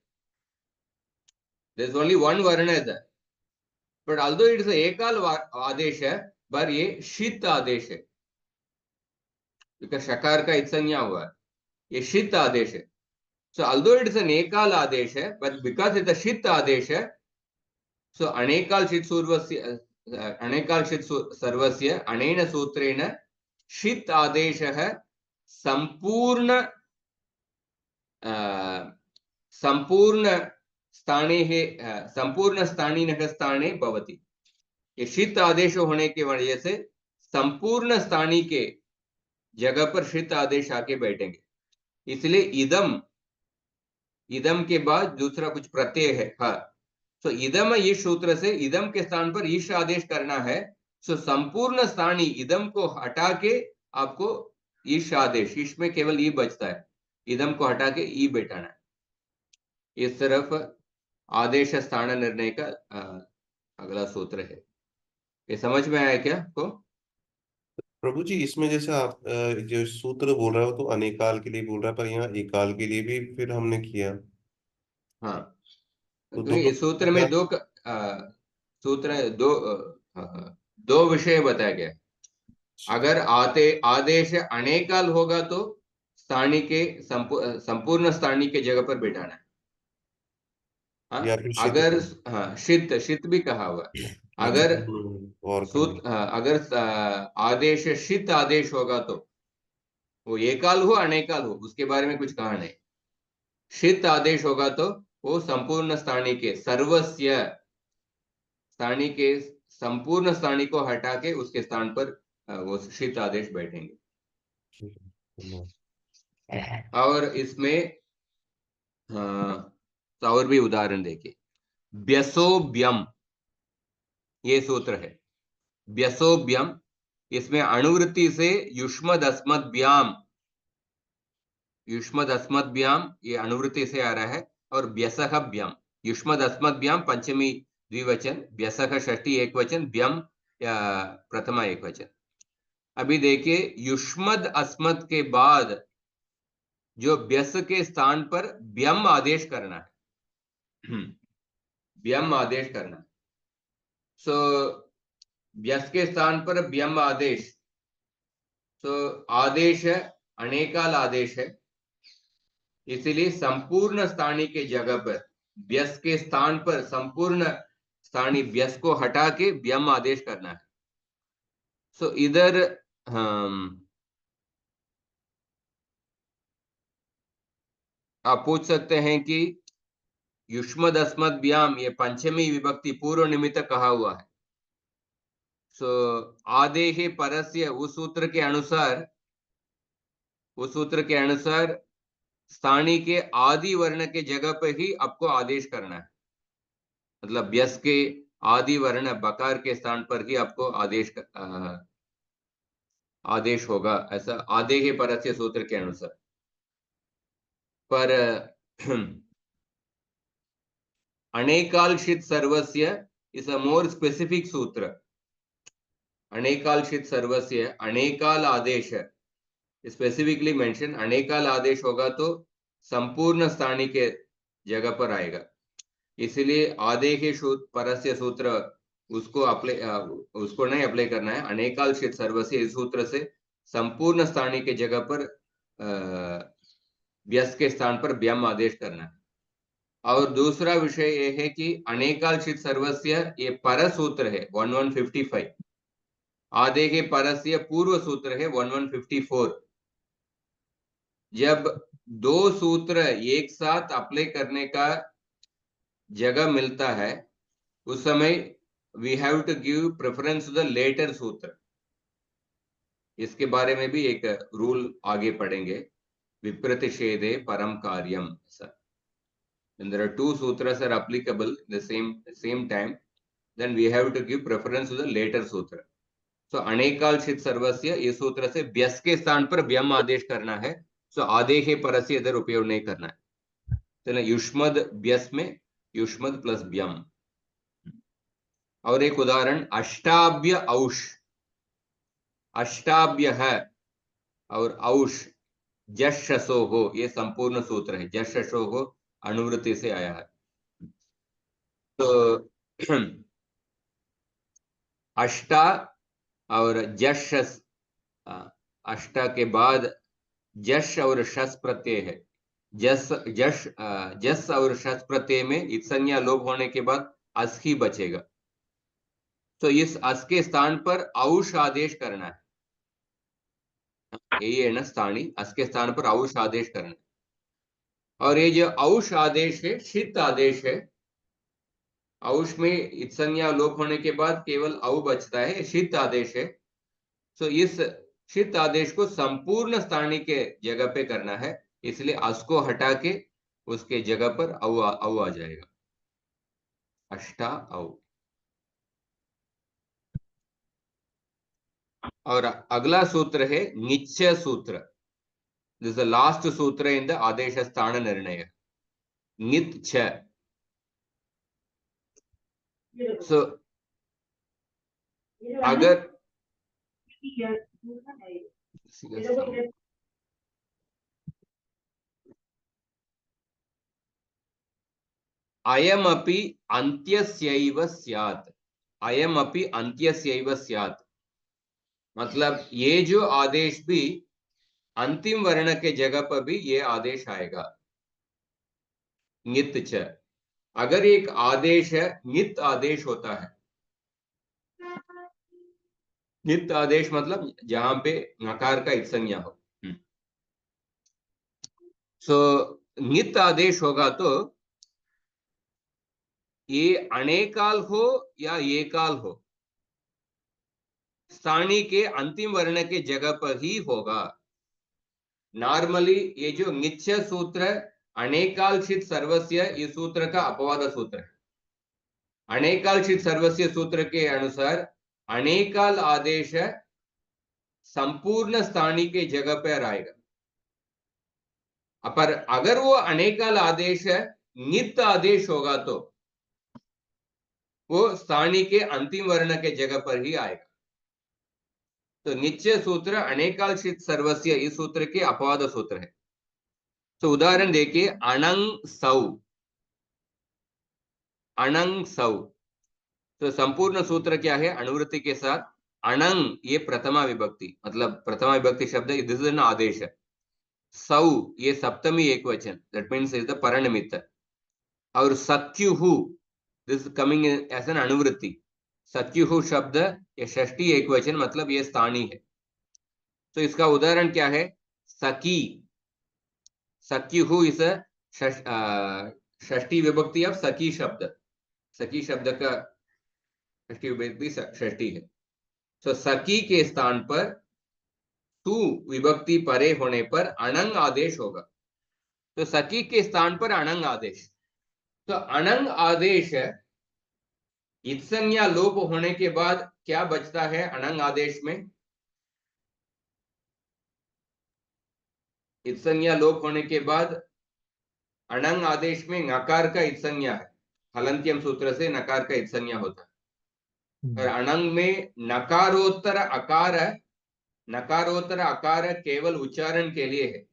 देयर इज ओनली वन वर्ण है, बट ऑल्दो इट इज एकाल आदेश है, पर ये शित आदेश है, क्योंकि शकार का इत्संज्ञा हुआ है, ये शित आदेश है। So although it is an एकाल आदेश है, बट बिकॉज इट इज शित आदेश है, सो अनेकाल शित सर्वस्य अनेन सूत्रेण शित आदेशः संपूर्ण स्थानीनः स्थाने भवति। ये शित आदेश होने की वजह से संपूर्ण स्थानी के जगह पर शित आदेश आके बैठेंगे। इसलिए इदम के बाद दूसरा कुछ प्रत्यय है, तो इदम इस सूत्र से इदम के स्थान पर ईश आदेश करना है। सो संपूर्ण स्थानी इदम को हटा के आपको ईश आदेश, ईश में केवल ई बचता है, इदम को हटा के ई बैठाना है। इस तरफ आदेश स्थान निर्णय का अगला सूत्र है। ये समझ में आया क्या आपको? प्रभु जी, इसमें जैसे आप जो सूत्र बोल रहे हो तो अनेकाल के लिए बोल रहा है, पर यहाँ एकाल के लिए भी फिर हमने किया, हाँ, तो क्योंकि दोनों इस सूत्र क्या? में दो विषय बताया गया है। अगर आदेश अनेकाल होगा तो स्थानीय के संपूर्ण स्थानीय के जगह पर बैठाना है। हाँ, या फिर शीत अगर को? हाँ शीत शीत भी कहा हुआ है। अच्छा, अगर और सूत हाँ, अगर आदेश शीत आदेश होगा तो वो एकाल हो अनेकाल हो उसके बारे में कुछ कहा नहीं। शीत आदेश होगा तो वो संपूर्ण स्थानीय के सर्वस्य स्थानीय के संपूर्ण स्थानीय को हटा के उसके स्थान पर वो शीत आदेश बैठेंगे। और इसमें और भी उदाहरण देखिए। ब्यसोब्यम ये सूत्र है। ब्यसोब्यम, इसमें अणुवृत्ति से युष्मद अस्मद्भ्याम ये अणुवृत्ति से आ रहा है। और ब्यसहभ्यम, युष्मद अस्मद्भ्याम पंचमी द्विवचन, ब्यसह षष्ठी एक वचन, व्यम या प्रथमा एक वचन। अभी देखिए, युष्मद अस्मद के बाद जो ब्यस के स्थान पर व्यम आदेश करना है। व्यम आदेश करना है। सो व्यस के स्थान पर व्यम आदेश, तो आदेश है अनेकाल आदेश है, इसलिए संपूर्ण स्थानीय के जगह पर व्यस के स्थान पर संपूर्ण स्थानीय व्यस को हटा के व्यम आदेश करना है। सो इधर आप पूछ सकते हैं कि युष्मद अस्मद व्याम ये पंचमी विभक्ति पूर्व निमित्त कहा हुआ है। सो आदेहे परस्य उस सूत्र के अनुसार स्थानीय के आदि वर्ण के जगह पर ही आपको आदेश करना है। मतलब व्यस के आदि वर्ण बकार के स्थान पर ही आपको आदेश होगा, ऐसा आदेहे परस्य सूत्र के अनुसार। पर अनेकालशित सर्वस्य इज अ मोर स्पेसिफिक सूत्र। अनेकालशित सर्वस्य अनेकाल आदेश स्पेसिफिकली मेंशन, अनेकाल आदेश होगा तो संपूर्ण स्थानीय के जगह पर आएगा। इसलिए आदेहे परस्य सूत्र उसको नहीं अप्लाई करना है। अनेकालशित सर्वस्य इस सूत्र से संपूर्ण स्थानीय के जगह पर व्यस के स्थान पर व्यम आदेश करना है। और दूसरा विषय यह है कि अनेकालशित सर्वस्य ये पर सूत्र है 1155, आधे के परस्य पूर्व सूत्र है 1154। जब दो सूत्र एक साथ अप्लाई करने का जगह मिलता है उस समय we have to give preference to the latter sutra. इसके बारे में भी एक रूल आगे पढ़ेंगे, विप्रतिषेधे परम कार्यम। When there are two sutras are applicable in the same time, then we have to give preference to the later sutra. So अनेकालशित सर्वस्य इस सूत्र से व्यस के स्थान पर व्यम आदेश करना है। सो आदेहे परस्य इधर उपयोग नहीं करना है। तो युष्मद व्यस में युष्मद प्लस व्यम। और एक उदाहरण अष्टाभ्य औष, अष्टाभ्य है और औष जशो हो, ये संपूर्ण सूत्र है। जशो हो अनुवृत्ति से आया है। तो अष्टा और जश, अष्टा के बाद जश और शस प्रत्यय है। जस और शस प्रत्यय में इत्संज्ञा लोप होने के बाद अस ही बचेगा। तो इस अस के स्थान पर औष आदेश करना है। यही है ना स्थानीय, अस के स्थान पर औष आदेश करना है। और ये जो औष आदेश है शीत आदेश है। औष में इत्संज्ञा लोप होने के बाद केवल औ बचता है, शीत आदेश है। तो इस शीत आदेश को संपूर्ण स्थानीय के जगह पे करना है, इसलिए अस को हटा के उसके जगह पर औ आ जाएगा। अष्टा औ। और अगला सूत्र है निश्चय सूत्र। This is the last sutra in the Adesha Sthana Nirnaya. Ngit cha. So, अगर अयमपि अन्त्यस्यैव स्यात्, अयमपि अन्त्यस्यैव स्यात्, मतलब ये जो आदेश भी अंतिम वर्ण के जगह पर भी ये आदेश आएगा। नित च, अगर एक आदेश है, नित आदेश होता है, नित आदेश मतलब जहां पे नकार का इत्संज्ञा हो। सो नित आदेश होगा तो ये अनेकाल हो या एकाल हो, स्थानी के अंतिम वर्ण के जगह पर ही होगा। नॉर्मली ये जो निश्चय सूत्र अनेकालशित सर्वस्य, इस सूत्र का अपवाद सूत्र है। अनेकालशित सर्वस्य सूत्र के अनुसार अनेकाल आदेश संपूर्ण स्थानी के जगह पर आएगा। पर अगर वो अनेकाल आदेश नित आदेश होगा तो वो स्थानी के अंतिम वर्ण के जगह पर ही आएगा। तो निश्चय सूत्र अनेकालशित सर्वस्य, इस सूत्र के अपवाद सूत्र है। तो उदाहरण देखिए, अणंग सौ, अणंग सौ। तो संपूर्ण सूत्र क्या है? अनुवृत्ति के साथ अणंग, ये प्रथमा विभक्ति, मतलब प्रथमा विभक्ति शब्द, दिस इज एन आदेश। सौ ये सप्तमी एक वचन, दैट मीन्स इज द परनिमित्त। और सत्युहु, दिस कमिंग एज एन अनुवृत्ति। सत्युहु शब्द ये षष्ठी एक वचन, मतलब ये स्थानी है। तो इसका उदाहरण क्या है? सखी, सत्युहु इस षष्ठी विभक्ति ऑफ सखी शब्द, सखी शब्द का षष्ठी विभक्ति षष्ठी है। तो सखी के स्थान पर तू विभक्ति परे होने पर अणंग आदेश होगा। तो सखी के स्थान पर अणंग आदेश। तो अणंग आदेश इत्संज्ञा लोप होने के बाद क्या बचता है अणंग आदेश में? इत्संज्ञा लोप होने के बाद अणंग आदेश में नकार का इत्संज्ञा है। हलंत्यम सूत्र से नकार का इत्संज्ञा होता है। और अणंग में नकारोत्तर अकार, नकारोत्तर अकार केवल उच्चारण के लिए है,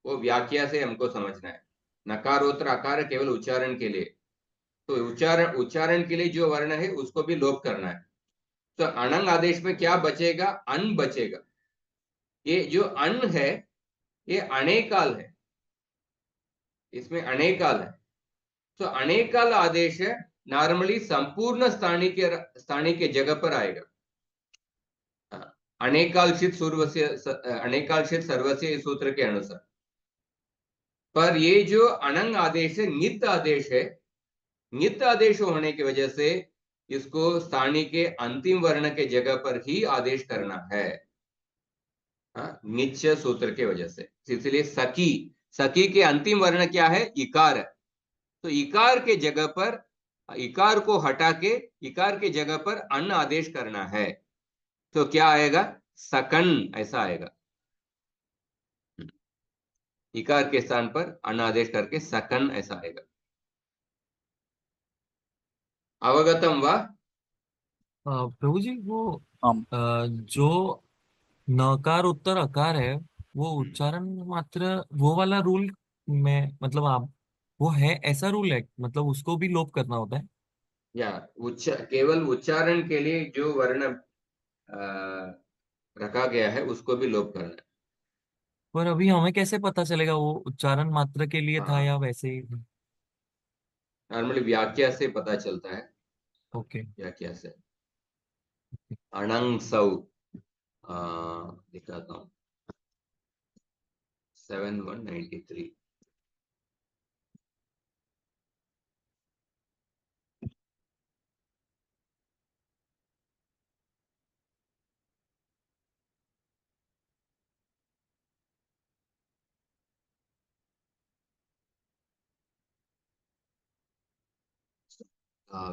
वो व्याख्या से हमको समझना है। नकारोत्तर अकार केवल उच्चारण के लिए, तो उच्चारण के लिए जो वर्ण है उसको भी लोप करना है। तो अणंग आदेश में क्या बचेगा? अन बचेगा। ये जो अन है ये अनेकाल है, इसमें अनेकाल है। तो अनेकाल आदेश नॉर्मली संपूर्ण स्थानी के जगह पर आएगा। अनेकालशित सर्वस्य इस सूत्र के अनुसार। पर ये जो अनंग आदेश है, नित आदेश है, नित आदेश होने की वजह से इसको स्थानी के अंतिम वर्ण के जगह पर ही आदेश करना है, निश्चय सूत्र के वजह से। इसलिए सखी, सखी के अंतिम वर्ण क्या है? इकार। तो इकार के जगह पर, इकार को हटा के इकार के जगह पर अन आदेश करना है। तो क्या आएगा? सकन, ऐसा आएगा। इकार के स्थान पर अन आदेश करके सकन, ऐसा आएगा। अवगतम वा? प्रभु जी, वो हम जो नकार उत्तर अकार है, वो उच्चारण मात्र वो वाला रूल में, मतलब आप, वो है ऐसा रूल है, मतलब उसको भी लोप करना होता है? या केवल उच्चारण के लिए जो वर्ण रखा गया है उसको भी लोप करना है। पर अभी हमें कैसे पता चलेगा वो उच्चारण मात्र के लिए था हाँ, या वैसे ही? नॉर्मली व्याख्या से पता चलता है। ओके। व्याख्या से अणंग सौ दिखाता हूँ, 7193।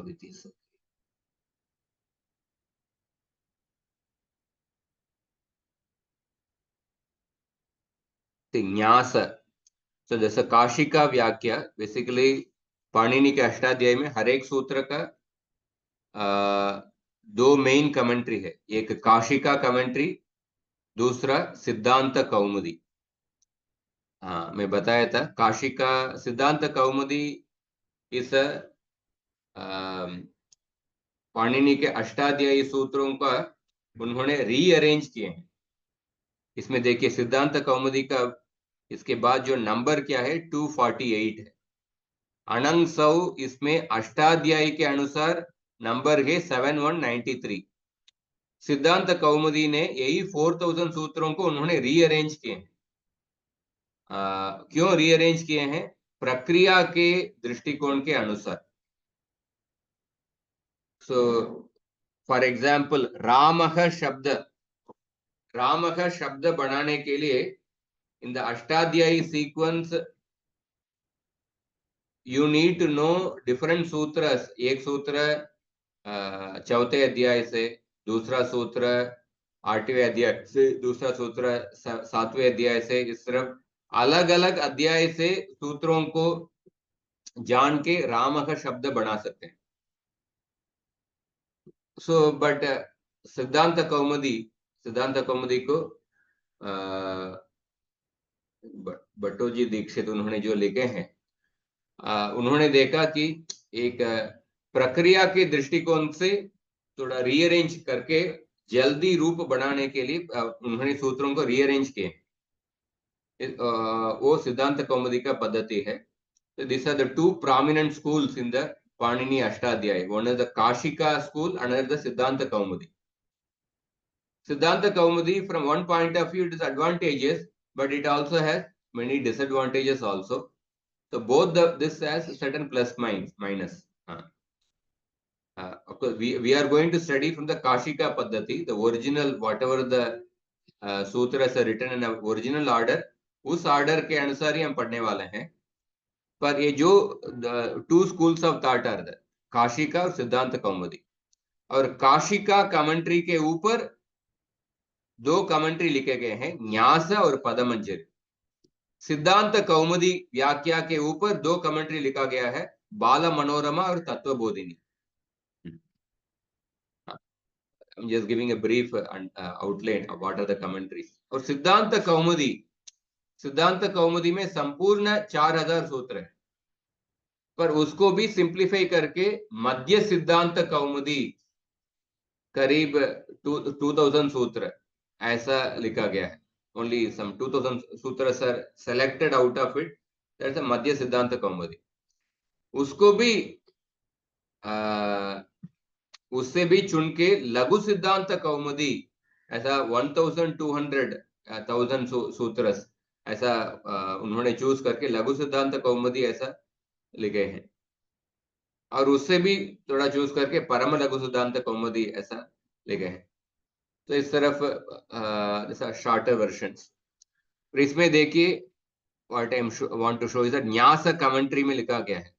विधि से न्यास, तो जैसे काशिका व्याख्या, बेसिकली पाणिनि के अष्टाध्यायी में हर एक सूत्र का दो मेन कमेंट्री है, एक काशिका कमेंट्री, दूसरा सिद्धांत कौमुदी। हाँ, मैं बताया था काशिका सिद्धांत कौमुदी इस पाणिनि के अष्टाध्यायी सूत्रों का उन्होंने रीअरेंज किए हैं। इसमें देखिए सिद्धांत कौमुदी का इसके बाद जो नंबर क्या है 248 है। अनंग सौ इसमें अष्टाध्यायी के अनुसार नंबर है 7193। सिद्धांत कौमुदी ने यही 4000 सूत्रों को उन्होंने रीअरेंज किए हैं। क्यों रीअरेंज किए हैं? प्रक्रिया के दृष्टिकोण के अनुसार। सो फॉर एग्जाम्पल रामः शब्द बनाने के लिए in the Ashtadhyayi sequence you need to know different सूत्रस। एक सूत्र चौथे अध्याय से, दूसरा सूत्र 8वें अध्याय से, दूसरा सूत्र 7वें अध्याय से, इस तरफ अलग अलग अध्याय से सूत्रों को जान के राम का शब्द बना सकते हैं। सो बट सिद्धांत कौमुदी को भट्टोजी दीक्षित उन्होंने जो लिखे हैं, उन्होंने देखा कि एक प्रक्रिया के दृष्टिकोण से थोड़ा रीअरेंज करके जल्दी रूप बनाने के लिए उन्होंने सूत्रों को रीअरेंज किए। वो सिद्धांत कौमुदी का पद्धति है। So these are the two prominent schools in the Panini Ashtadhyaya. One is the Kashika school, another the Siddhanta Kaumudi. Siddhanta Kaumudi, from one point of view, it is advantageous, but it also has many disadvantages also. So both this has certain plus minus. Of course, we are going to study from the Kashika Paddhati, the original, whatever the sutras are written in an original order, उस order के अनुसार ही हम पढ़ने वाले हैं। पर ये जो two schools of thought are the Kashika और सिद्धांत कौमुदी, और काशिका कमेंट्री के ऊपर दो कमेंट्री लिखे गए हैं, न्यास और पदमंजरी। सिद्धांत कौमुदी व्याख्या के ऊपर दो कमेंट्री लिखा गया है, बाल मनोरमा और Tattvabodhini. I'm just giving a brief outline of what are the commentaries. और सिद्धांत कौमुदी में संपूर्ण 4000 सूत्र है, पर उसको भी सिंप्लीफाई करके मध्य सिद्धांत कौमुदी करीब 2000 सूत्र ऐसा लिखा गया है। ओनली सम 2000 सूत्र are selected out of it, that's a Madhya Siddhanta Kaumudi. उसको भी उससे भी चुन के लघु सिद्धांत कौमुदी ऐसा 1200 सूत्र ऐसा उन्होंने चूज करके लघु सिद्धांत कौमुदी ऐसा लिखे हैं, और उससे भी थोड़ा चूज करके परम लघु सिद्धांत कौमुदी ऐसा लिखे हैं। तो इस तरफ जैसा शॉर्टर वर्जन्स। इसमें देखिए what I want to show is that Nyasa commentary में लिखा गया है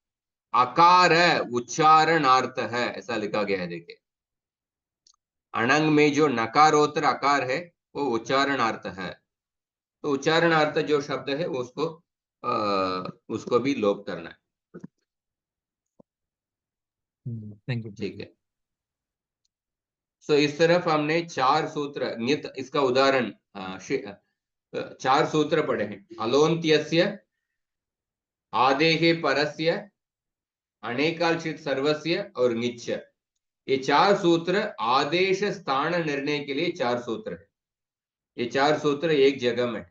अकार उच्चारणार्थ है, ऐसा लिखा गया है। देखिए अणंग में जो नकारोत्तर अकार है वो उच्चारणार्थ है, तो उच्चारणार्थ जो शब्द है उसको भी लोप करना है। Thank you. ठीक है। सो इस तरफ हमने 4 सूत्र नियत, इसका उदाहरण 4 सूत्र पढ़े हैं। अलोन्त्यस्य, आदेहे परस्य, अनेकाल्चित सर्वस्य और निच्च। ये 4 सूत्र आदेश स्थान निर्णय के लिए 4 सूत्र है। ये 4 सूत्र एक जगह में।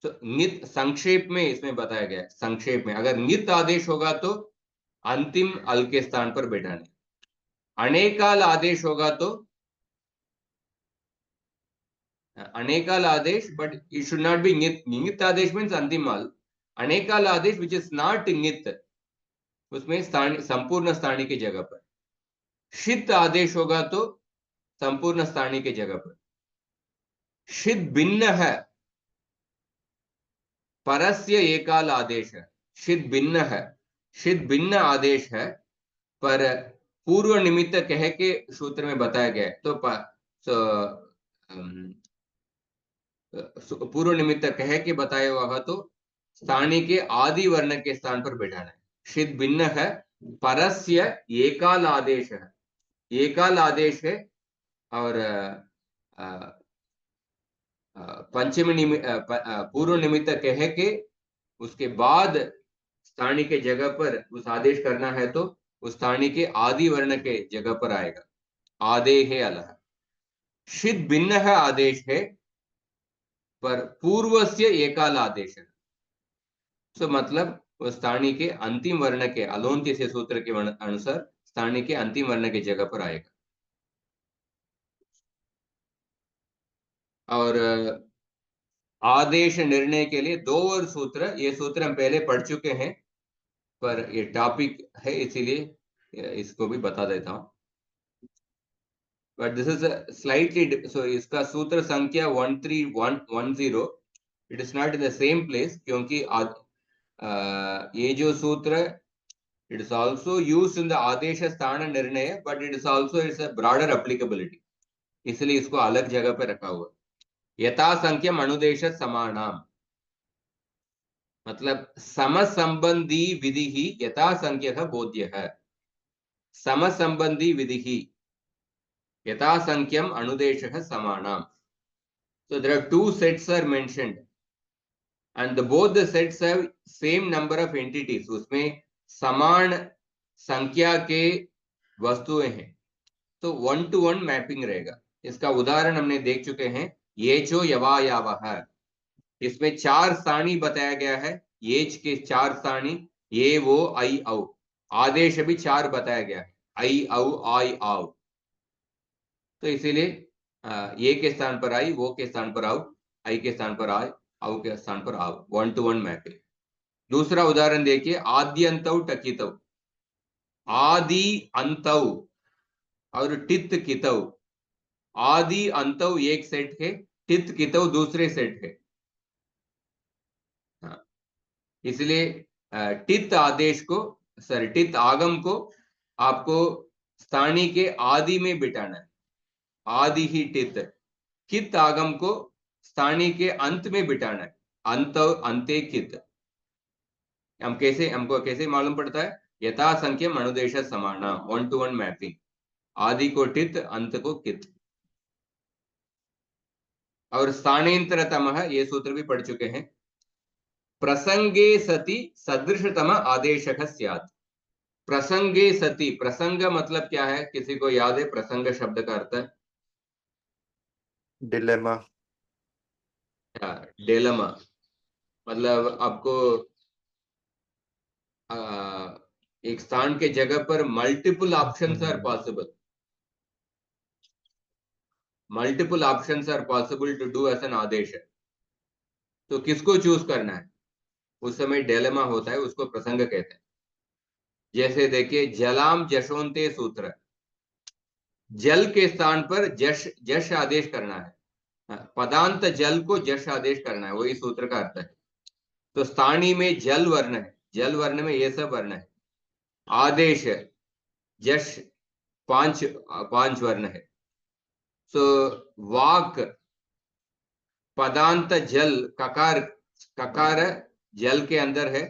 तो नित संक्षेप में इसमें बताया गया है। संक्षेप में अगर नित आदेश होगा तो अंतिम अल के स्थान पर बैठाने, अनेकाल आदेश होगा तो अनेकाल आदेश, but it should not be नित। नित आदेश मीन्स अंतिम अल। अनेकाल आदेश विच इज नॉट नित, उसमें संपूर्ण स्थानी की जगह पर। शित आदेश होगा तो संपूर्ण स्थानी की जगह पर। शित भिन्न है, परस्य एकाल आदेश है। शित भिन्न है, शित भिन्न आदेश है, पर पूर्व निमित्त कह के सूत्र में बताया गया है। तो पूर्व निमित्त कह के बताया हुआ तो स्थानीय के आदि वर्ण के स्थान पर बैठाना है। षित भिन्न है, परस्य एकाल आदेश है, एकाल आदेश है। और पंचमी पूर्व निमित्त कह के उसके बाद स्थानीय के जगह पर उस आदेश करना है तो उस स्थानीय के आदि वर्ण के जगह पर आएगा। आदे है अलह। षित भिन्न है आदेश है, पर पूर्व से एकाल आदेश है। तो मतलब वो स्थानीय के अंतिम वर्ण के अलोन्त्य से सूत्र के अनुसार स्थानीय के अंतिम वर्ण के जगह पर आएगा। और आदेश निर्णय के लिए दो और सूत्र, ये सूत्र हम पहले पढ़ चुके हैं, पर ये टॉपिक है इसीलिए इसको भी बता देता हूं। But this is slightly, so इसका सूत्र संख्या 13110, it is not in the same place, क्योंकि ये जो सूत्र it is also use in the आदेश स्थान निर्णय, but it is also it's a broader applicability, इसलिए इसको अलग जगह पे रखा हुआ। यथा संख्यम अनुदेश समानाम, मतलब सम संबंधी विधि ही यथा संख्य बोध्य है। सम संबंधी विधि ही यथा संख्यम अनुदेश समानाम। So there are two sets are mentioned and both the sets have same number of entities, उसमें समान संख्या के वस्तुएं हैं, तो 1-to-1 मैपिंग रहेगा। इसका उदाहरण हमने देख चुके हैं, ये जो यवायावः, इसमें 4 सारणी बताया गया है, येज के 4 सारणी, ये वो आई औ। आदेश भी 4 बताया गया है, आई औ आई आव। तो इसीलिए ये के स्थान पर आई, वो के स्थान पर आओ, आई के स्थान पर आए, औ के स्थान पर आओ, 1-to-1 मैपिंग। दूसरा उदाहरण देखिए, आद्यंतौ टकितौ, आदि अंतौ और टित कितौ। आदि अंतौ एक सेट है, टित कितौ दूसरे सेट है। हाँ, इसलिए टित आदेश को, सॉरी टित आगम को आपको स्थानीय के आदि में बिठाना है, आदि ही टित। कित आगम को स्थानीय के अंत में बिठाना है, अंत अंते कित। हमको कैसे मालूम पड़ता है? यथा संख्यम अनुदेश समाना, 1-to-1 मैपिंग, आदि को टित, अंत को कित। और स्थानेंतरतम, ये सूत्र भी पढ़ चुके हैं। प्रसंगे सति सदृशतम आदेशः स्यात्। प्रसंगे सति, प्रसंग मतलब क्या है, किसी को याद है प्रसंग शब्द का अर्थ? डिलेमा। डिलेमा मतलब आपको एक स्थान के जगह पर multiple options are possible, multiple options are possible to do as an आदेश। तो किसको चूज करना है, उस समय डिलेमा होता है, उसको प्रसंग कहते हैं। जैसे देखिए, जलाम जशोंते सूत्र, जल के स्थान पर जश जश आदेश करना है, पदांत जल को जश आदेश करना है, वही सूत्र का अर्थ है। तो स्थानीय में जल वर्ण है, जल वर्ण में ये सब वर्ण है। आदेश जश 5 वर्ण है। सो वाक पदांत जल, ककार, ककार जल के अंदर है,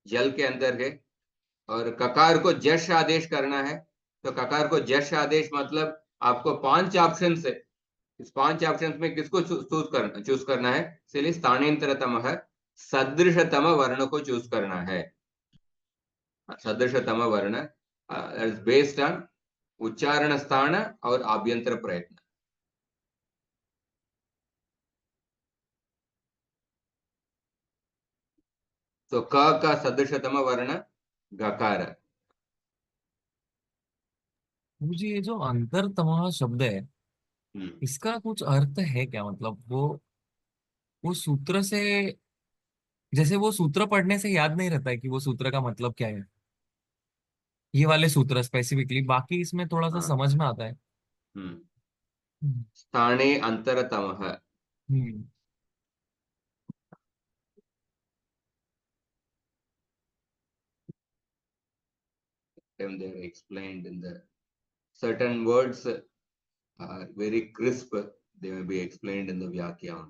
जल के अंदर है, और ककार को जश आदेश करना है। तो ककार को जश आदेश मतलब आपको 5 ऑप्शन है, इस 5 ऑप्शन में किसको चूज करना है, इसलिए स्थानांतरतम है, सदृशतम वर्ण को चूज करना है। सदृशतम वर्ण बेस्ड ऑन उच्चारण स्थान और आभ्यंतर प्रयत्न। तो क का सदृशतम वर्ण गकार। मुझे ये जो अंतरतम शब्द है, इसका कुछ अर्थ है क्या? मतलब वो सूत्र से, जैसे वो सूत्र पढ़ने से याद नहीं रहता है कि वो सूत्र का मतलब क्या है, ये वाले सूत्र स्पेसिफिकली, बाकी इसमें थोड़ा सा हाँ। समझ में आता है। स्थाने अंतरतम है। हम्म They are explained in the certain words are very crisp, they may be explained in the Vyakya.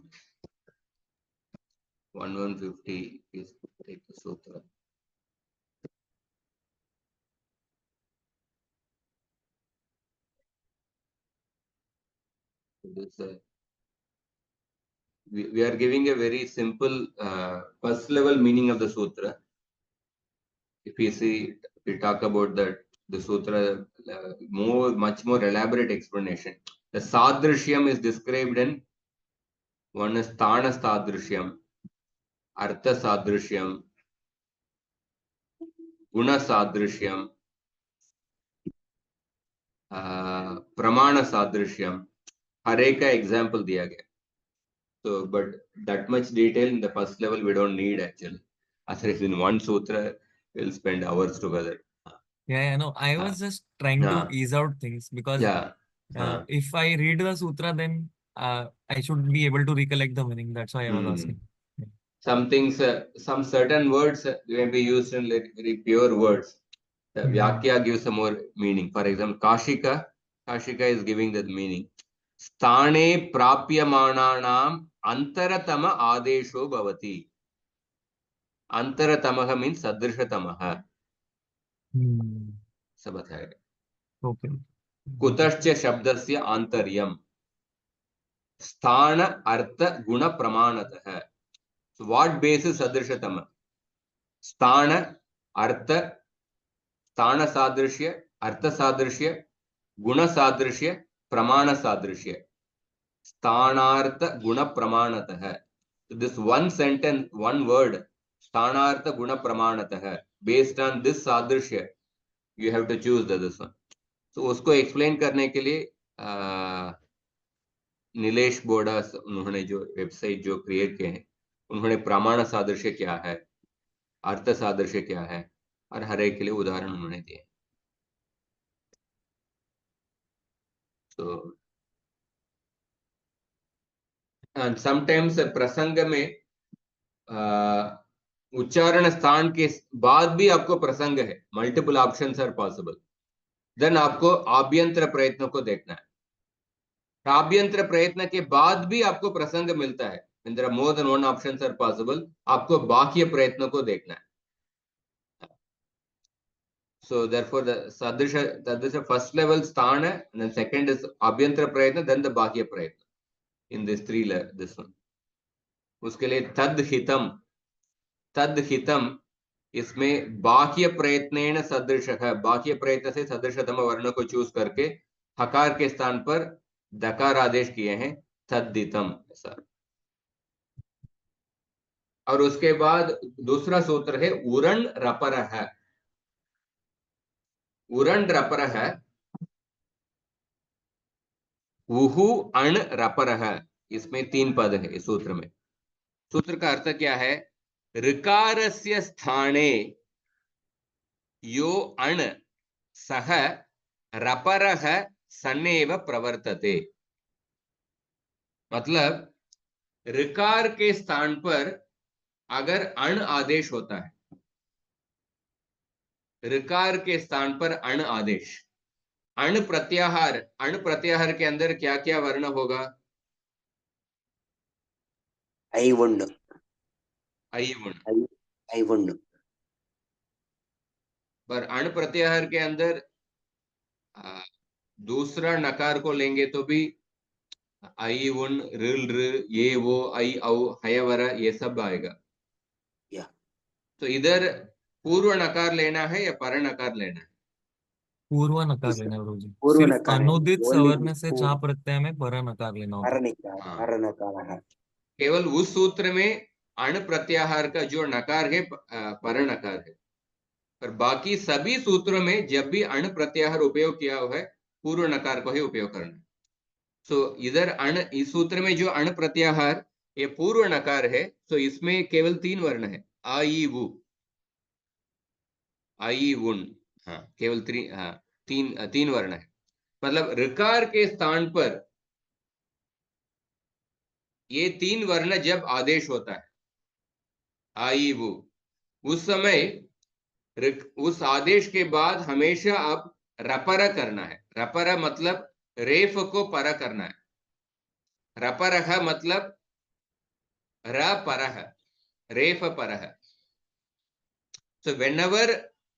1150 is take the sutra. This, we are giving a very simple first level meaning of the sutra. If we see, we talk about that the sutra, much more elaborate explanation. The sadrishyam is described in one is Thana sadrishyam, Artha sadrishyam, Guna sadrishyam, Pramana sadrishyam. हर एक का example दिया गया. So, but that much detail in the first level we don't need actually. Otherwise, in one sutra, we'll spend hours together. Yeah, no, I was just trying to Yeah. ease out things because Yeah. if I read the sutra, then I should be able to recollect the meaning. That's why I was asking. Some things, some certain words may be used in very pure words. The Vyakya gives some more meaning. For example, Kashika is giving that meaning. Sthane prapyamananam antaratama adesho bhavati. Antaratamaha means sadrishatamaha. सब बताएगा. Okay. कुतश्च शब्दस्य आंतर्यम स्थान अर्थ गुण प्रमाणतः. So what basis सदृशतम? स्थान अर्थ, स्थान सादृश्य, अर्थ सादृश्य, गुण सादृश्य, प्रमाण सादृश्य. स्थानार्थ गुण प्रमाणतः. So this one sentence, one word, स्थानार्थ गुण प्रमाणतः, based on this सादृश्य you have to choose this one. So उसको एक्सप्लेन करने के लिए नीलेश बोडा उन्होंने जो वेबसाइट जो क्रिएट किए हैं, उन्होंने प्रमाण सादृश्य क्या है, अर्थ सादृश्य क्या है, और हर एक के लिए उदाहरण उन्होंने दिए. So and sometimes प्रसंग में उच्चारण स्थान के बाद भी आपको प्रसंग है, multiple options are possible. Then आपको आभ्यंतर प्रयत्न को देखना है. आभ्यंतर प्रयत्न के बाद भी आपको प्रसंग मिलता है, there are more than one options are possible, आपको बाह्य प्रयत्न को देखना है. So therefore the sadrisha, that is the first level sthana, and then second is abhyantara prayatna, then the bahya prayatna. In this three level, this one. उसके लिए तद हितम इसमें बाह्य प्रयत्नेन सदृशः, बाह्य प्रयत्न से सदृशतम वर्ण को चूज करके हकार के स्थान पर दकार आदेश किए हैं, तद्दितम ऐसा. और उसके बाद दूसरा सूत्र है उरण रपरः. उरण रपरः, उहु अण रपरः. इसमें 3 पद है इस सूत्र में. सूत्र का अर्थ क्या है? ऋकारस्य स्थाने यो अण सह रपरः सन्नेव प्रवर्तते. मतलब ऋकार के स्थान पर अगर अण आदेश होता है, ऋकार के स्थान पर अण आदेश, अण प्रत्याहार के अंदर क्या क्या वर्ण होगा? आई वर्ण. पर अण प्रत्याहार के अंदर दूसरा नकार को लेंगे तो भी आई उन, रिल र, ये वो, आई औ, हयवर, ये सब आएगा. तो इधर पूर्व नकार लेना है या पर नकार लेना है? पूर्व नकार लेना है गुरुजी. पूर्व सिर्फ नकार है. अनुदित सवर्ण से जहाँ प्रत्यय में पर नकार लेना होता है. पर नकार है. केवल उस सूत्र में अण प्रत्याहार का जो नकार है पर नकार है, पर बाकी सभी सूत्रों में जब भी अण प्रत्याहार उपयोग किया हुआ है, पूर्व नकार को ही उपयोग करना. सो इधर अण, इस सूत्र में जो अण प्रत्याहार ये पूर्व नकार है, तो इसमें केवल 3 वर्ण है, आ ई वु, आई उन. हाँ, केवल 3 वर्ण है. मतलब ऋकार के स्थान पर ये 3 वर्ण जब आदेश होता है, आई वो, उस समय उस आदेश के बाद हमेशा आप रपर करना है. रपर मतलब रेफ को पर करना है. रपरः मतलब र परः, रेफ परः. So whenever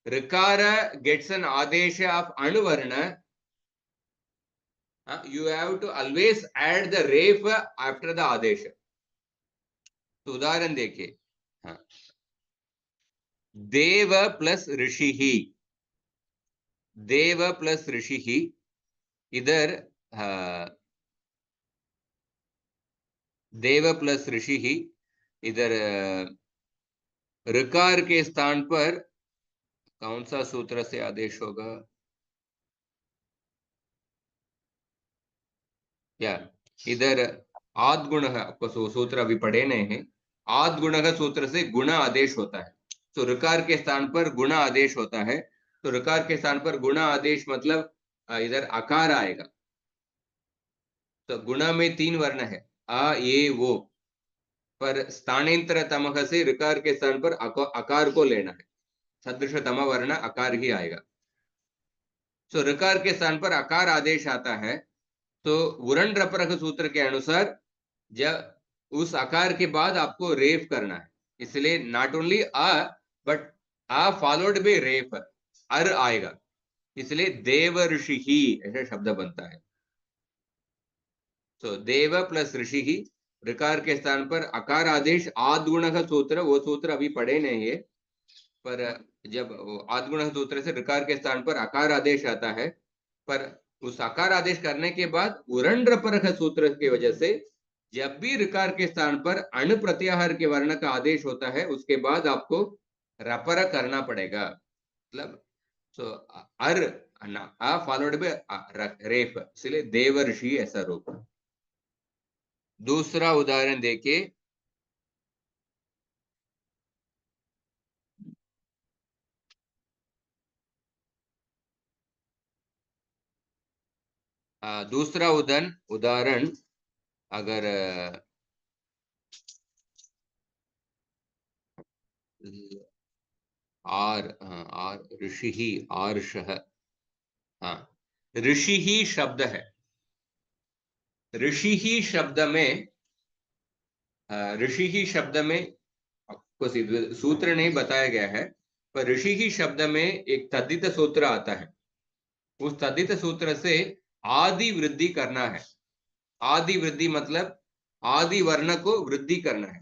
Rikara gets an adesha of Anuvarna, you have to always add the ref after the adesha. तो उदाहरण देखिए, हाँ, देव प्लस ऋषि ही, देव प्लस ऋषि ही. इधर देव प्लस ऋषि ही, इधर ऋकार के स्थान पर कौन सा सूत्र से आदेश होगा? या इधर आद्गुण, आपको सूत्र अभी पढ़े नहीं है. आद्गुण सूत्र से गुण आदेश होता है. तो ऋकार के स्थान पर गुण आदेश होता है. तो ऋकार के स्थान पर गुण आदेश मतलब इधर आकार आएगा. तो गुण में 3 वर्ण है, आ ये वो, पर स्थानेंतर तमह से ऋकार के स्थान पर आकार को लेना है. सदृश तम वर्ण आकार ही आएगा. तो ऋकार के स्थान पर आकार आदेश आता है. तो वुरण रपरख सूत्र के अनुसार जब उस आकार के बाद आपको रेफ करना है, इसलिए नॉट ओनली आ बट आ फॉलोड बाय रेफ, अर आएगा. इसलिए देव ऋषि ही ऐसा शब्द बनता है. तो देव प्लस ऋषि ही, ऋकार के स्थान पर आकार आदेश. आद्गुण का सूत्र, वो सूत्र अभी पढ़े नहीं है, पर जब आद्गुण सूत्र से ऋकार के स्थान पर आकार आदेश आता है, पर उस आकार आदेश करने के बाद उरंड्र परख सूत्र की वजह से जब भी ऋकार के स्थान पर अण प्रत्याहार के वर्ण का आदेश होता है, उसके बाद आपको रपर करना पड़ेगा. मतलब सो अर फॉलोड बाय रेफ, इसलिए देवर्षि ऐसा रूप. दूसरा उदाहरण देखिए, दूसरा उदाहरण अगर आर ऋषि ही आर्षः. हाँ, ऋषि ही शब्द है. ऋषि ही शब्द में आपको सूत्र नहीं बताया गया है, पर ऋषि ही शब्द में एक तद्धित सूत्र आता है. उस तद्धित सूत्र से आदि वृद्धि करना है. आदि वृद्धि मतलब आदि वर्ण को वृद्धि करना है.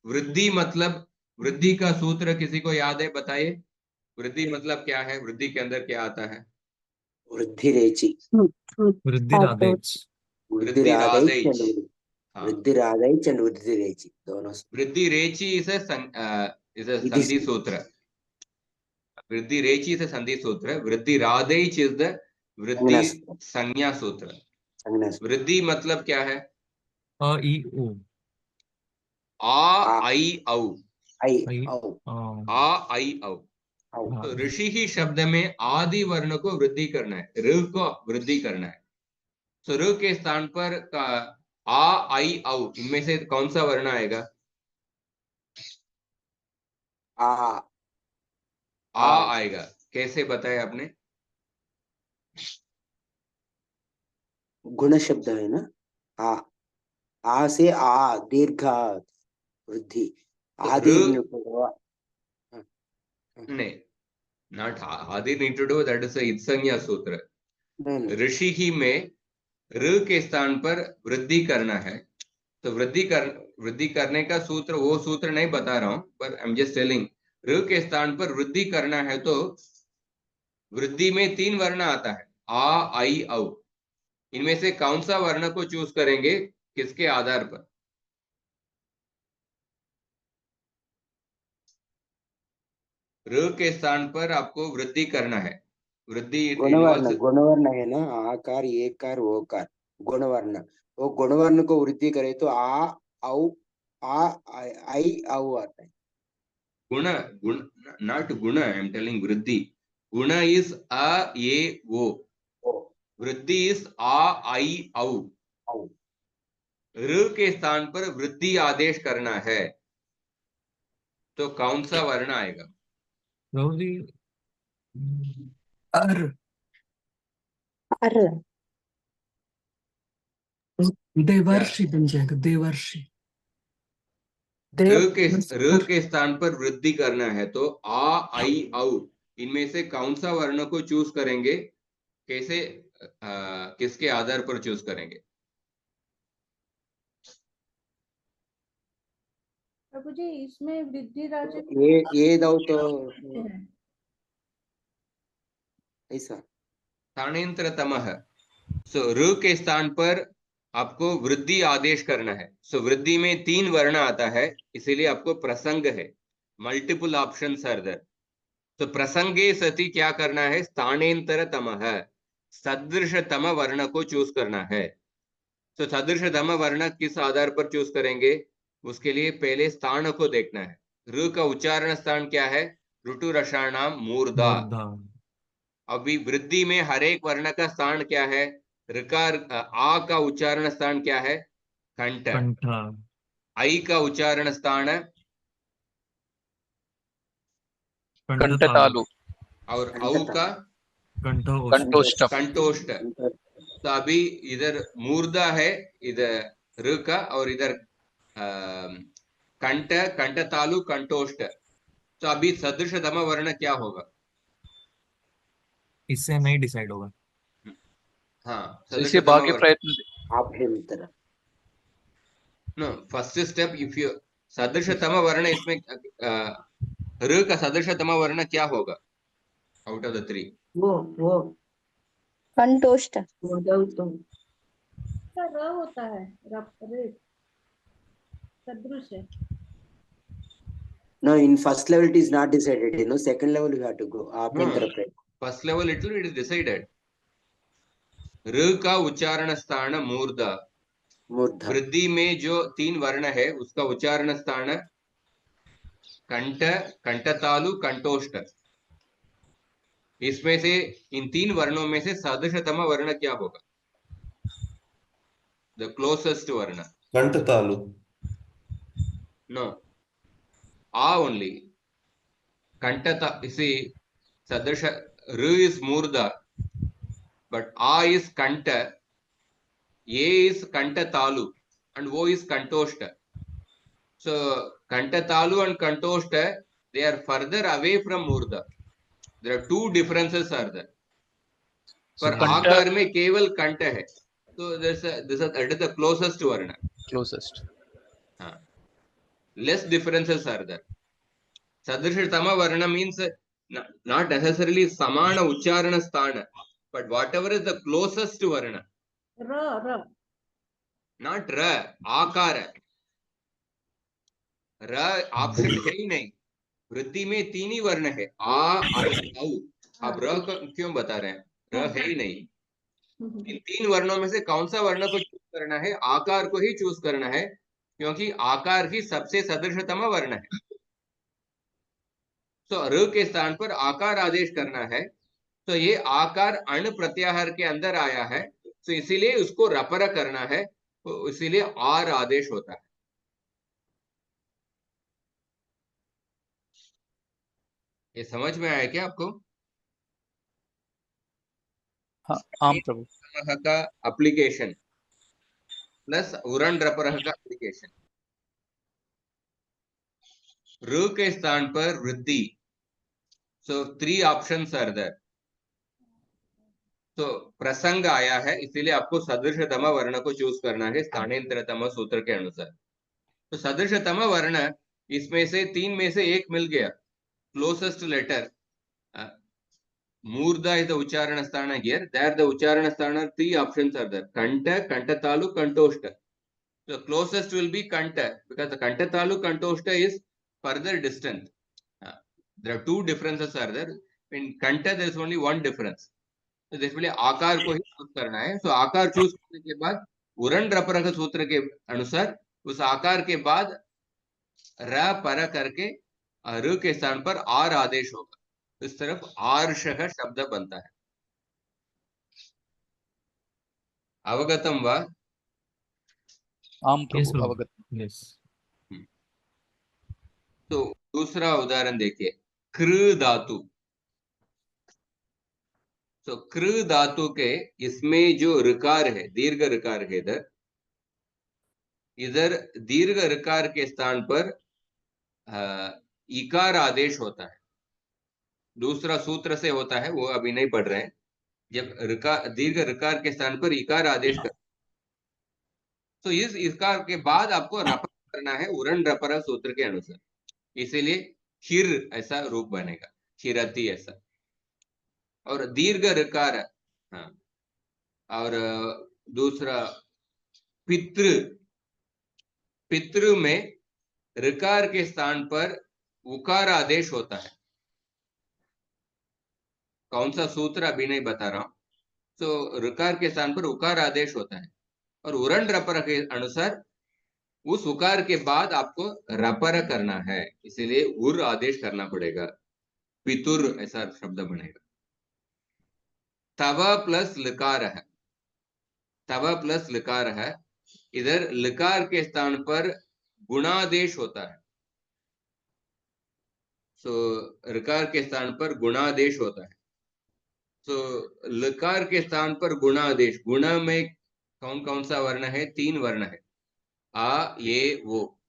वृद्धि मतलब, वृद्धि का सूत्र किसी को याद है? बताइए, वृद्धि मतलब क्या है? वृद्धि के अंदर क्या आता है? वृद्धिरेचि, वृद्धिरादेश. वृद्धिरादैच वृद्धिरादैच. and हाँ, वृद्धिरादैच and वृद्धिरेचि दोनों से। वृद्धि रेचि इज अ It is संधि सूत्र. वृद्धि रेचि से संधि सूत्र. वृद्धि रादैच इज द वृद्धि संज्ञा संज्ञा सूत्र. संज्ञा सूत्र। वृद्धि मतलब क्या है? अ ई ओ, आ आई औ, आई औ, आ आई औ. औ। तो ऋषि ही शब्द में आदि वर्ण को वृद्धि करना है, ऋ को वृद्धि करना है. तो ऋ के स्थान पर आ आई औ, इनमें से कौन सा वर्ण आएगा? आ आ आएगा. कैसे बताया आपने? गुण शब्द है ना, आ से आ दीर्घ वृद्धि, तो आदि नहीं, नॉट आदि need to do, that is इत्संज्ञा सूत्र. ऋषि ही में ऋ के स्थान पर वृद्धि करना है. तो वृद्धि करने का सूत्र, वो सूत्र नहीं बता रहा हूं, पर आई एम जस्ट टेलिंग. ऋ के स्थान पर वृद्धि करना है तो वृद्धि में 3 वर्ण आता है, आ आई औ. इनमें से कौन सा वर्ण को चूज करेंगे, किसके आधार पर? ऋ के स्थान पर आपको वृद्धि करना है. वृद्धि इन्वॉल्व्स गुणवर्ण है ना, आकार एकार ओकार गुणवर्ण. वो गुणवर्ण को वृद्धि करे तो आ औ आ आई औ आता है. गुण, नॉट गुण, आई एम टेलिंग वृद्धि. गुण इज अ ये वो, वृद्धि इज आ आई औ. ऋ के स्थान पर वृद्धि आदेश करना है तो कौन सा वर्ण आएगा? प्रभु जी, अर. अर. देवर्षि बन जाएगा, देवर्षि। र के स्थान पर वृद्धि करना है तो आ आई औ इनमें से कौन सा वर्ण को चूज करेंगे, कैसे किसके आधार पर चूज करेंगे? प्रभु जी इसमें वृद्धि राज्य ये दो तो है ऐसा। स्थानेंतरतमः। सो र के स्थान पर आपको वृद्धि आदेश करना है। सो वृद्धि में 3 वर्ण आता है, इसीलिए आपको प्रसंग है, मल्टीपल ऑप्शन आर देयर। तो प्रसंगे सति क्या करना है? स्थानेंतरतमः, सदृशतम वर्ण को चूज करना है। तो सदृशतम वर्ण किस आधार पर चूज करेंगे? उसके लिए पहले स्थान को देखना है। र का उच्चारण स्थान क्या है? ऋतु रसाणाम मूर्धा। मूर्धा। अभी वृद्धि में हर एक वर्ण का स्थान क्या है? ऋकार आ का उच्चारण स्थान क्या है? कंठ। कंठ। आई का उच्चारण स्थान कंठतालु। और औ का कंठोष्टम। कंठोष्ठ। तो अभी इधर मूर्धा है, इधर र का, और इधर कंठ, कंठतालु, कंठोष्ठ। तो अभी सदृशतम वर्ण क्या होगा? इससे नहीं डिसाइड होगा। हाँ, तो इसे सदृशतम बाकी वर्ण। प्रयत्न आभ्यंतर no, first step, if you सदृशतम वर्ण इसमें र का सदृशतम वर्ण क्या होगा आउट ऑफ द 3? वो कंटोष्ट। का र होता है, रे सदृश है। No, in first level it is not decided. You know, second level you have to go. आभ्यंतर प्रयत्न। First level it is decided. र का उच्चारण स्थान मूर्धा। मूर्धा। वृद्धि में जो 3 वर्ण है उसका उच्चारण स्थान कंठ, कंठतालु, कंठोष्ठ। इसमें से इन 3 वर्णों में से सदृशतम वर्ण क्या होगा? द क्लोजेस्ट वर्ण। कंठतालु। नो, आ ओनली। कंठता, इसी सदृश, र इज मूर्धा but a is kanta, a is kantatalu, and o is kantoshta. So kantatalu and kantoshta, they are further away from murda. There are 2 differences are there. पर आकार में केवल कंठ है, तो this is the closest varna. closest. हाँ, less differences are there. सदृशतम varna means not necessarily samana ucharana sthana, but whatever is the closest varna. र not र, आकार। र ऑप्शन है ही नहीं। वृद्धि में 3 ही वर्ण है, आ, आई, औ। अब र क्यों बता रहे हैं? र है ही नहीं। इन 3 वर्णों में से कौन सा वर्ण को चूज करना है? आकार को ही चूज करना है, क्योंकि आकार ही सबसे सदृशतम वर्ण है। तो र के स्थान पर आकार आदेश करना है। तो ये आकार अण प्रत्याहार के अंदर आया है, तो इसीलिए उसको रपर करना है, तो इसीलिए आर आदेश होता है। ये समझ में आया क्या आपको? हाँ, आम प्रभु। का एप्लीकेशन प्लस उरण रपरह का एप्लीकेशन। र के स्थान पर वृद्धि। सो 3 ऑप्शंस आर देयर। तो प्रसंग आया है, इसीलिए आपको सदृशतम वर्ण को चूज करना है स्थानेंतरतम सूत्र के अनुसार। तो सदृशतम वर्ण, इसमें से 3 में से एक मिल गया, क्लोजेस्ट लेटर। मूर्धा is the ucharana sthana here. There the ucharana sthana, 3 options are there: kanta, kantatalu, kantoshta. So closest will be kanta, because the kantatalu, kantoshta is further distant. There are 2 differences are there. In kanta there is only 1 difference. तो इसलिए आकार को ही choose करना है। तो आकार choose करने के बाद उरण रपरख सूत्र के अनुसार उस आकार के बाद र पर करके र के स्थान पर आर आदेश होगा। इस तरफ आर्षः शब्द बनता है। अवगतम वा? आम प्रभु, अवगत। यस। तो दूसरा उदाहरण देखिए, कृ धातु। तो कृ धातु के इसमें जो ऋकार है, दीर्घ ऋकार है इधर, इधर दीर्घ ऋकार के स्थान पर इकार आदेश होता है। दूसरा सूत्र से होता है, वो अभी नहीं पढ़ रहे हैं। जब दीर्घ ऋकार के स्थान पर इकार आदेश कर, तो इस इकार के बाद आपको रपर करना है उरण रपर सूत्र के अनुसार, इसीलिए खिर ऐसा रूप बनेगा, खिरती ऐसा। और दीर्घ ऋकार, हाँ, और दूसरा पितृ, पितृ में ऋकार के स्थान पर उकार आदेश होता है। कौन सा सूत्र अभी नहीं बता रहा हूं। तो ऋकार के स्थान पर उकार आदेश होता है, और उरण रपर के अनुसार उस उकार के बाद आपको रपर करना है, इसीलिए उर आदेश करना पड़ेगा, पितुर ऐसा शब्द बनेगा। तव प्लस लकार है, तव प्लस लकार है। इधर लकार के स्थान पर गुणादेश होता है। सो ऋकार के स्थान पर गुणादेश होता है। सो लकार के स्थान पर गुणादेश, गुण में कौन कौन सा वर्ण है? 3 वर्ण है, आ ये वो,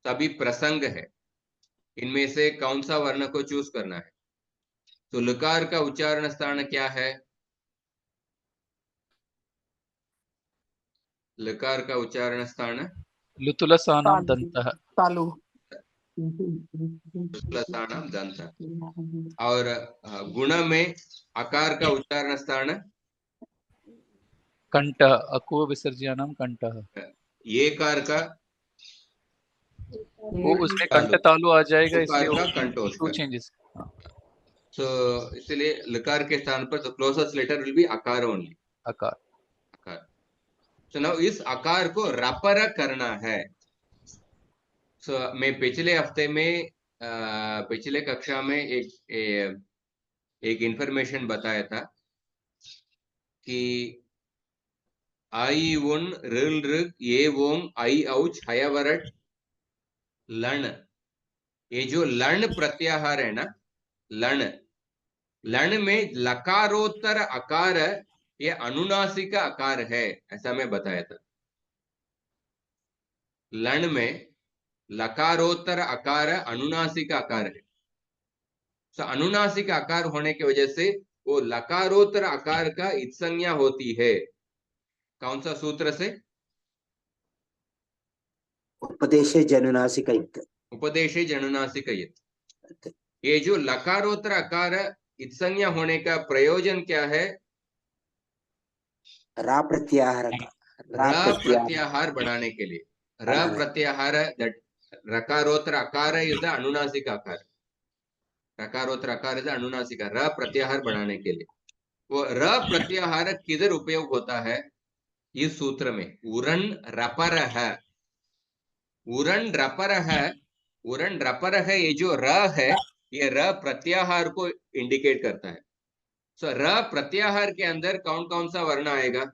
सभी प्रसंग है। इनमें से कौन सा वर्ण को चूज करना है? तो लकार का उच्चारण स्थान क्या है? लकार का उच्चारण स्थान लुतुलसानां दन्तः, तालु लसानाम दंत। और गुण में अकार का उच्चारण स्थान कंठः, अको विसर्ज्यानां कंठः। ये कार का वो उसमें तालु, कंठ तालु आ जाएगा, उकार इसलिए का कंठोष टू कर। चेंजेस। सो इसलिए लकार के स्थान पर the closest letter will be अकार ओनली, अकार। अकार। सो नाउ इस अकार को रपर करना है। सो मैं पिछले हफ्ते में पिछले कक्षा में एक इंफॉर्मेशन बताया था कि आई उन रिल ऋग ये ओम आई औच हयवरट लण, ये जो लण प्रत्याहार है ना, लण, लण में लकारोत्तर अकार ये अनुनासिक आकार है, ऐसा मैं बताया था। लण में लकारोत्तर आकार अनुनासिक आकार है। तो अनुनासिक आकार होने की वजह से वो लकारोत्तर आकार का इत्संज्ञा होती है। कौन सा सूत्र से? उपदेशे जनुनासिक इत्, उपदेशे जनुनासिक इत्। ये जो लकारोत्तर आकार इत्संज्ञा होने का प्रयोजन क्या है? रा प्रत्याहार का, र प्रत्याहार बढ़ाने के लिए। र प्रत्याहार, रकारोत्तर आकार इज द अनुनासिक आकार, रकारोत्तर आकार इज अनुनासिक, र प्रत्याहार बढ़ाने के लिए। वो र प्रत्याहार किधर उपयोग होता है? इस सूत्र में उरण रपर है, उरण रपर है, उरण रपर है। ये जो र है, ये र प्रत्याहार को इंडिकेट करता है। सो र प्रत्याहार के अंदर कौन कौन सा वर्ण आएगा?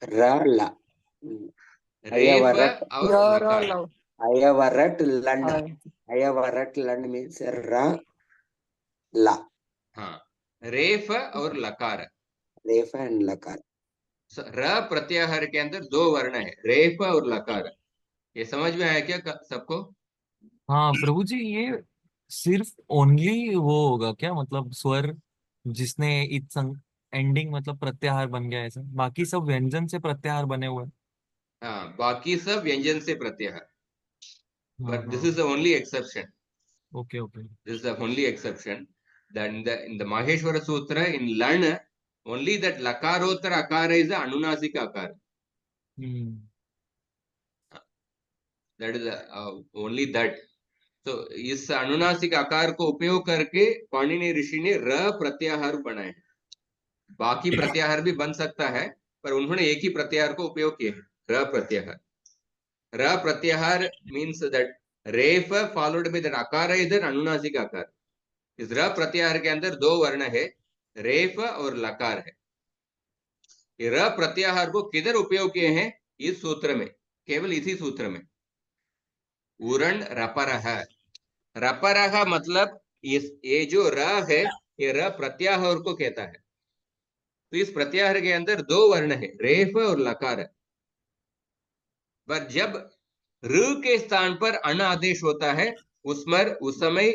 र ला, रेफ और लकार। अयवरट लंड, अयवरट लंड मीन्स र ला। हाँ, रेफ और लकार, रेफ एंड लकार। र प्रत्याहार के अंदर 2 वर्ण है, रेफ और लकार। ये समझ में आया क्या सबको? हाँ प्रभु जी, ये सिर्फ ओनली वो होगा क्या, मतलब स्वर जिसने इत एंडिंग मतलब प्रत्याहार बन गया ऐसा, बाकी सब व्यंजन से प्रत्याहार बने हुए हैं? हाँ, बाकी सब व्यंजन से प्रत्याहार, हाँ but this हाँ, is the only exception. Okay okay. This is the only exception. That in the Maheshwara Sutra in Lan, only that lakarottara akara is the anunasika akara. That is only that. So इस अनुनासिक आकार को उपयोग करके पाणिनि ऋषि ने र प्रत्याहार बनाए। बाकी प्रत्याहार भी बन सकता है, पर उन्होंने एक ही प्रत्याहार को उपयोग किया है, र प्रत्याहार। र प्रत्याहार means that ref followed by that आकार इधर अनुनासिक आकार। इस र प्रत्याहार के अंदर 2 वर्ण है, रेफ और लकार है। ये र प्रत्याहार को किधर उपयोग किए हैं? इस सूत्र में, केवल इसी सूत्र में। उरण रपरह, रपरह मतलब ये जो र है, ये र प्रत्याहार को कहता है। तो इस प्रत्याहार के अंदर दो वर्ण है, रेफ और लकार। पर जब र के स्थान पर अण आदेश होता है उस समय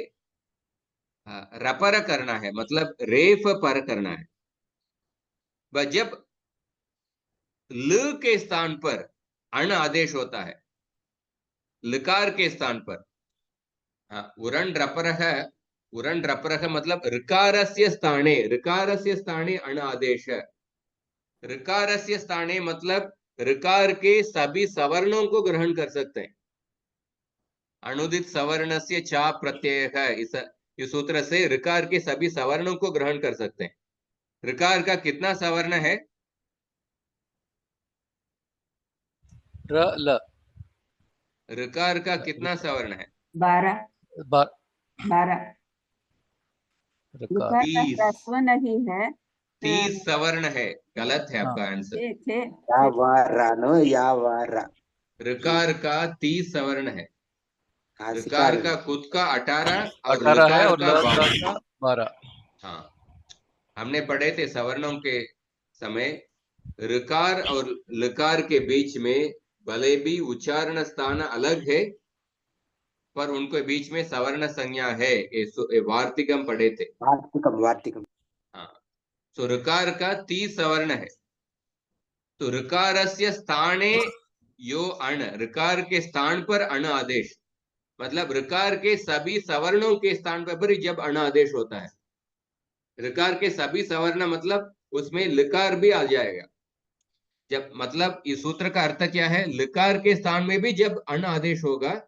रपर करना है, मतलब रेफ पर करना है। पर जब ल के स्थान पर अण आदेश होता है, लकार के स्थान पर, उरण रपरः मतलब ऋकारस्य स्थाने अण आदेश। ऋकारस्य स्थाने मतलब ऋकार के सभी सवर्णों को ग्रहण कर सकते हैं। अनुदित सवर्ण से चा प्रत्यय है, इस सूत्र से ऋकार के सभी सवर्णों को ग्रहण कर सकते हैं। ऋकार का कितना सवर्ण है? र ल। ऋकार का कितना सवर्ण है? 12 बार 12 ऋकार। का 30 ह्रस्व नहीं है। 30 सवर्ण है। गलत है हाँ। आपका आंसर। या वारा नो या वारा। ऋकार का 30 सवर्ण है। हाँ ऋकार सिकार का खुद का 18 और 18 है लकार और का ल 12। का 12। हाँ, हमने पढ़े थे सवर्णों के समय, ऋकार और लकार के बीच में भले भी उच्चारण स्थान अलग है पर उनके बीच में सवर्ण संज्ञा है। ये वार्तिकम पढ़े थे। वार्तिकम। हाँ, तो ऋकार का 30 सवर्ण है। तो ऋकारस्य स्थाने यो अण, ऋकार के स्थान पर अण आदेश, मतलब ऋकार के सभी सवर्णों के स्थान पर ही जब अण आदेश होता है। ऋकार के सभी सवर्ण मतलब उसमें लकार भी आ जाएगा। जब मतलब इस सूत्र का अर्थ क्या है, लकार के स्थान में भी जब अण आदेश होगा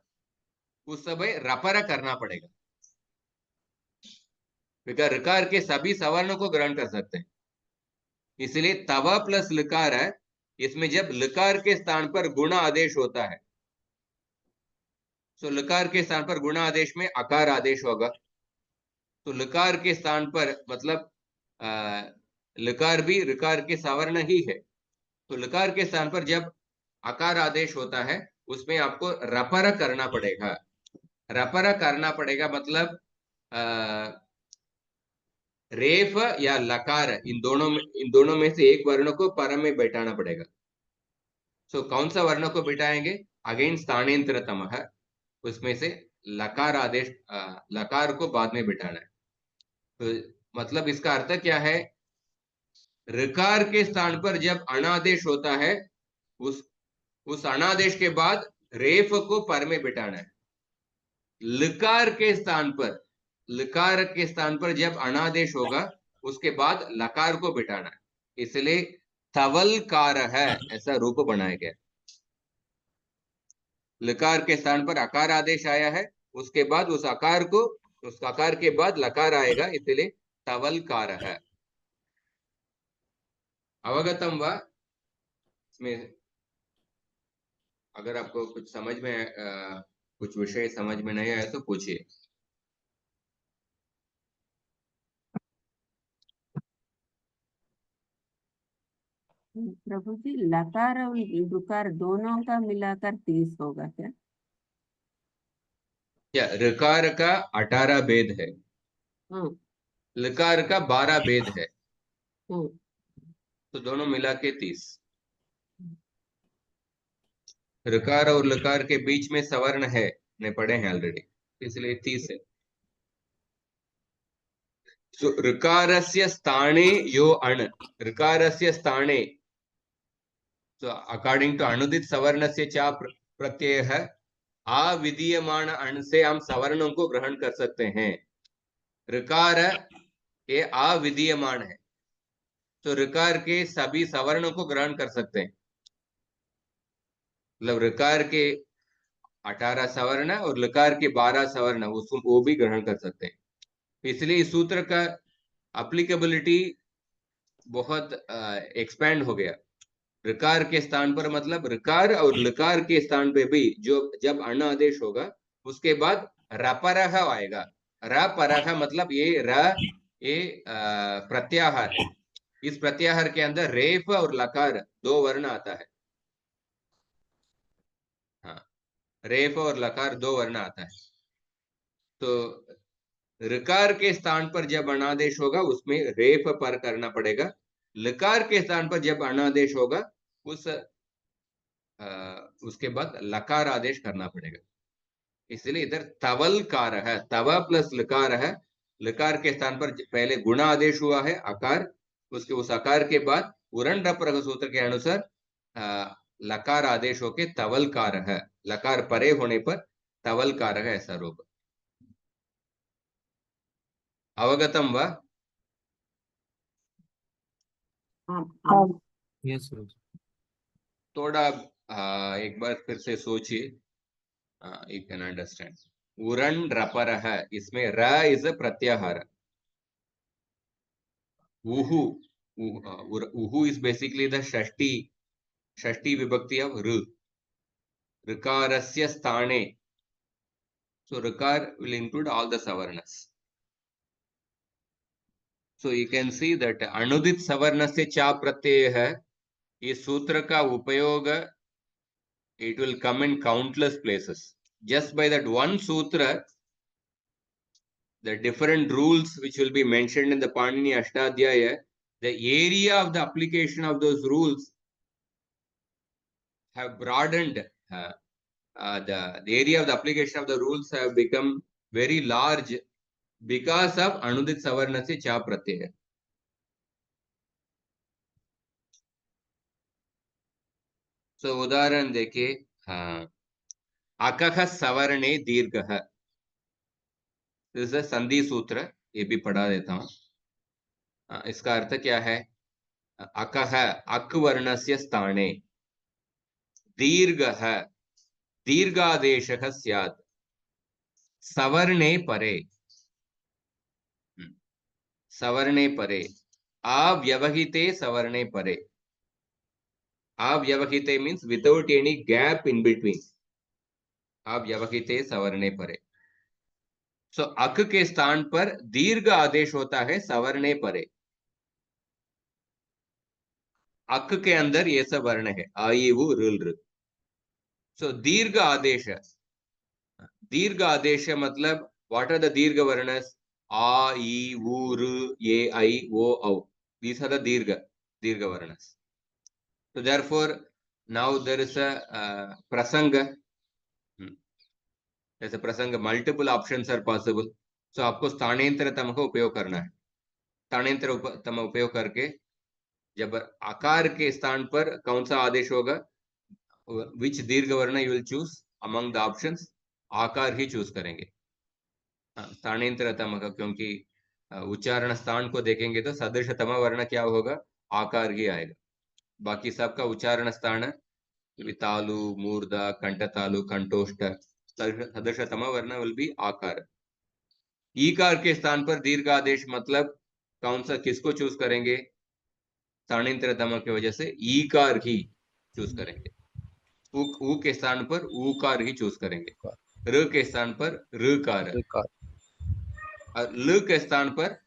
उस समय रपर करना पड़ेगा। ऋकार के सभी सवर्णों को ग्रहण कर सकते हैं, इसलिए तव प्लस लकार है। इसमें जब लकार के स्थान पर गुणा आदेश होता है, तो लकार के स्थान पर गुणा आदेश में अकार आदेश होगा। तो लकार के स्थान पर मतलब लकार भी ऋकार के सवर्ण ही है। तो लकार के स्थान पर जब अकार आदेश होता है उसमें आपको रपर करना पड़ेगा। रपर करना पड़ेगा मतलब रेफ या लकार, इन दोनों में से एक वर्ण को पर में बैठाना पड़ेगा। सो कौन सा वर्ण को बिठाएंगे? अगेन स्थानेंतरतम है, उसमें से लकार आदेश, लकार को बाद में बिठाना है। तो मतलब इसका अर्थ क्या है, ऋकार के स्थान पर जब अनादेश होता है उस अनादेश के बाद रेफ को पर में बिठाना है। लकार के स्थान पर जब अनादेश होगा उसके बाद लकार को बिठाना है, इसलिए तवलकार है ऐसा रूप बनाया गया। लकार के स्थान पर अकार आदेश आया है, उसके बाद उस आकार के बाद लकार आएगा, इसलिए तवलकार है। अवगतम वा? इसमें अगर आपको कुछ समझ में कुछ विषय समझ में नहीं आया तो पूछिए। प्रभु जी, लकार और ऋकार दोनों का मिलाकर 30 होगा क्या? ऋकार का 18 भेद है, लकार का 12 भेद है, तो दोनों मिला के 30। ऋकार और लकार के बीच में सवर्ण है, ने पढ़े हैं ऑलरेडी, इसलिए 30 है। तो ऋकारस्य स्थाने यो अण, ऋकारस्य स्थाने, तो अकॉर्डिंग टू अनुदित सवर्ण से चा प्रत्यय है, अविधीयमान अण से हम सवर्णों को ग्रहण कर सकते हैं। ऋकार ये अविधीयमान है, तो ऋकार के सभी सवर्णों को ग्रहण कर सकते हैं। मतलब ऋकार के 18 सवर्ण और लकार के 12 सवर्ण उसको वो भी ग्रहण कर सकते हैं। इसलिए इस सूत्र का एप्लीकेबिलिटी बहुत एक्सपैंड हो गया। ऋकार के स्थान पर मतलब ऋकार और लकार के स्थान पे भी जो जब अण आदेश होगा उसके बाद रपरह आएगा। रपरह मतलब ये प्रत्याहार है। इस प्रत्याहार के अंदर रेफ और लकार दो वर्ण आता है। हाँ, रेफ और लकार दो वर्ण आता है। तो ऋकार के स्थान पर जब अनादेश होगा उसमें रेफ पर करना पड़ेगा, लकार के स्थान पर जब अनादेश होगा उसके बाद लकार आदेश करना पड़ेगा। इसलिए इधर तवलकार है, तव प्लस लकार है। लकार के स्थान पर पहले गुण आदेश हुआ है अकार, उसके उस अकार के बाद उरण रप्रग सूत्र के अनुसार लकार आदेश होके तवलकार है, लकार परे होने पर तवलकार है, ऐसा रूप। अवगतम वा? यस। थोड़ा एक बार फिर से सोचिए, यू कैन अंडरस्टैंड। उरण रपर है, इसमें र इज अ प्रत्याहार। उहु उहु इज बेसिकली द षष्ठी विभक्ति ऑफ ऋ, ऋकारस्य स्थाने। So ऋकार will include all the savarnas. So you can see that अनुदित सवर्ण से चा प्रत्यय है। इस सूत्र का उपयोग it will come in countless places. Just by that one sutra, the different rules which will be mentioned in the Panini Ashtadhyaya, the area of the application of those rules have broadened. The area of the application of the rules have become very large because of Anudit Savarna se cha pratyaya. So उदाहरण देखिए, अकः सवर्णे दीर्घः, this is संधि सूत्र, ये भी पढ़ा देता हूं। इसका अर्थ क्या है? अकः अक वर्णस्य स्थाने, दीर्घः दीर्घादेशः स्यात्, सवर्णे परे, सवर्णे परे, अव्यवहिते सवर्णे परे। अव्यवहिते means without any gap in between, अव्यवहिते सवर्णे परे। सो अक के स्थान पर दीर्घ आदेश होता है सवर्णे परे। अक के अंदर ये सब वर्ण है, आ ई उ ऋ। सो दीर्घ आदेश, दीर्घ आदेश मतलब व्हाट आर द दीर्घ वर्णस? आ ई उ ऋ ए ऐ ओ औ, दीस आर द दीर्घ वर्णस। So therefore now there is a prasanga. There's a prasanga, multiple options are possible. So आपको स्थानेंतर तम का उपयोग करना है। स्थानेंतर तम उपयोग करके जब आकार के स्थान पर कौन सा आदेश होगा, विच दीर्घ वर्ण you will choose among the options, आकार ही चूज करेंगे स्थानेंतर तम का, क्योंकि उच्चारण स्थान को देखेंगे तो सदृशतम वर्ण क्या होगा? आकार ही आएगा। बाकी सबका उच्चारण स्थान तालु, मूर्धा, कंठतालु, कंठोष्ठ, सदृशतम वर्ण विल बी आकार। ईकार के स्थान पर दीर्घ आदेश मतलब कौन सा, किसको चूज करेंगे? स्थानांतरतम की वजह से ईकार ही चूज करेंगे। उ के स्थान पर ऊकार ही चूज करेंगे, र के स्थान पर ऋकार, और ल के स्थान पर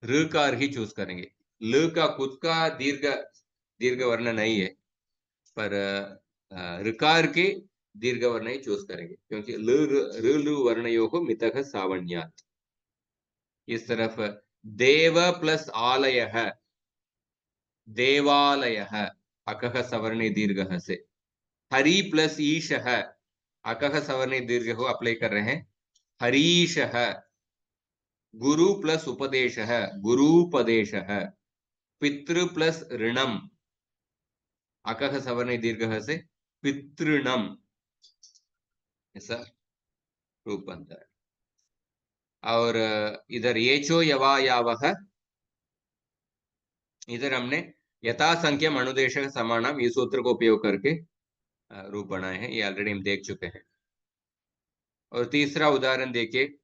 ऋकार ही चूज करेंगे। ल का खुद का दीर्घ वर्ण नहीं है, पर ऋकार के दीर्घ वर्ण ही चूज करेंगे, क्योंकि ऋ वर्णयों को मितः सावण्यात्। इस तरफ देव प्लस आलयः, देवालयः, अकः सवर्णे दीर्घः से। हरि प्लस ईशः, अकः सवर्णे दीर्घ को अप्लाई कर रहे हैं, हरीशः। गुरु प्लस उपदेशः, गुरुपदेशः। पितृ प्लस ऋणम, अकः सवर्णे दीर्घः से पितृणम, ऐसा रूप बनता है। और इधर येचो यवायावः, इधर हमने यथा संख्यम अनुदेश समानम, इस सूत्र को उपयोग करके रूप बनाए हैं, ये ऑलरेडी हम देख चुके हैं। और तीसरा उदाहरण देखिए,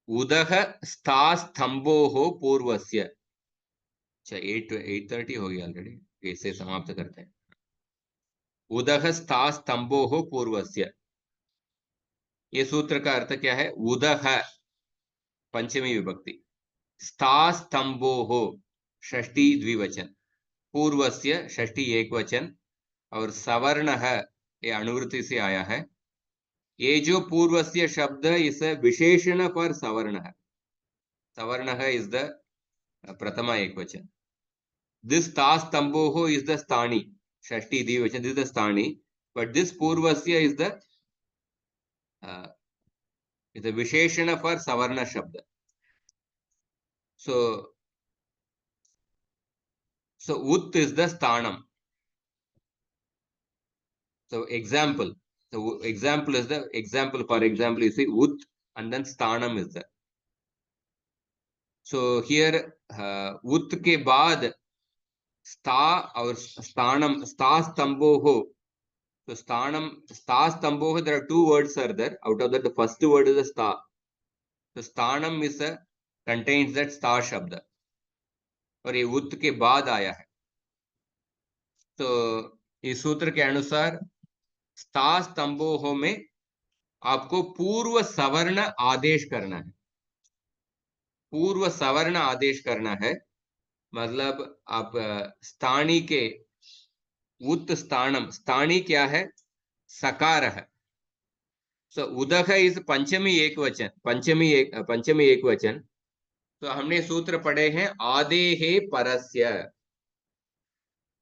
उदः स्था स्तंभोः पूर्वस्य। अच्छा 8:30 हो गई ऑलरेडी, इसे समाप्त करते हैं। उदः स्था स्तंभोः पूर्वस्य, ये सूत्र का अर्थ क्या है? उदः पंचमी विभक्ति, स्था स्तंभोः षष्ठी द्विवचन, पूर्वस्य षष्ठी एकवचन, और सवर्ण है ये अनुवृत्ति से आया है। ये जो पूर्वस्य शब्द इस विशेषण पर सवर्ण है, Savarnaha is the Pratama Ekvachan. This Tastamboho is the Sthani. Shashti Dvivachan, this is the Sthani. But this Purvasya is the Visheshana for Savarna Shabda. So Ut is the Sthanam. So example. So example is the example. For example, you see Ut and then Sthanam is there. So here Ut के बाद Sta और Sthanam, Sta Stambhoho. So Sthanam, Sta Stambhoho, there are two words are there. Out of that, the first word is the Sta. So Sthanam is contains that Sta Shabda. और ये Ut के बाद आया है. तो इस सूत्र के अनुसार स्था स्तंभों में आपको पूर्व सवर्ण आदेश करना है. पूर्व सवर्ण आदेश करना है मतलब आप स्थानी के उत स्थानम, स्थानी क्या है? सकार है. सो उदक इस पंचमी एक वचन, पंचमी एक वचन. तो हमने सूत्र पढ़े हैं आदेहे परस्य.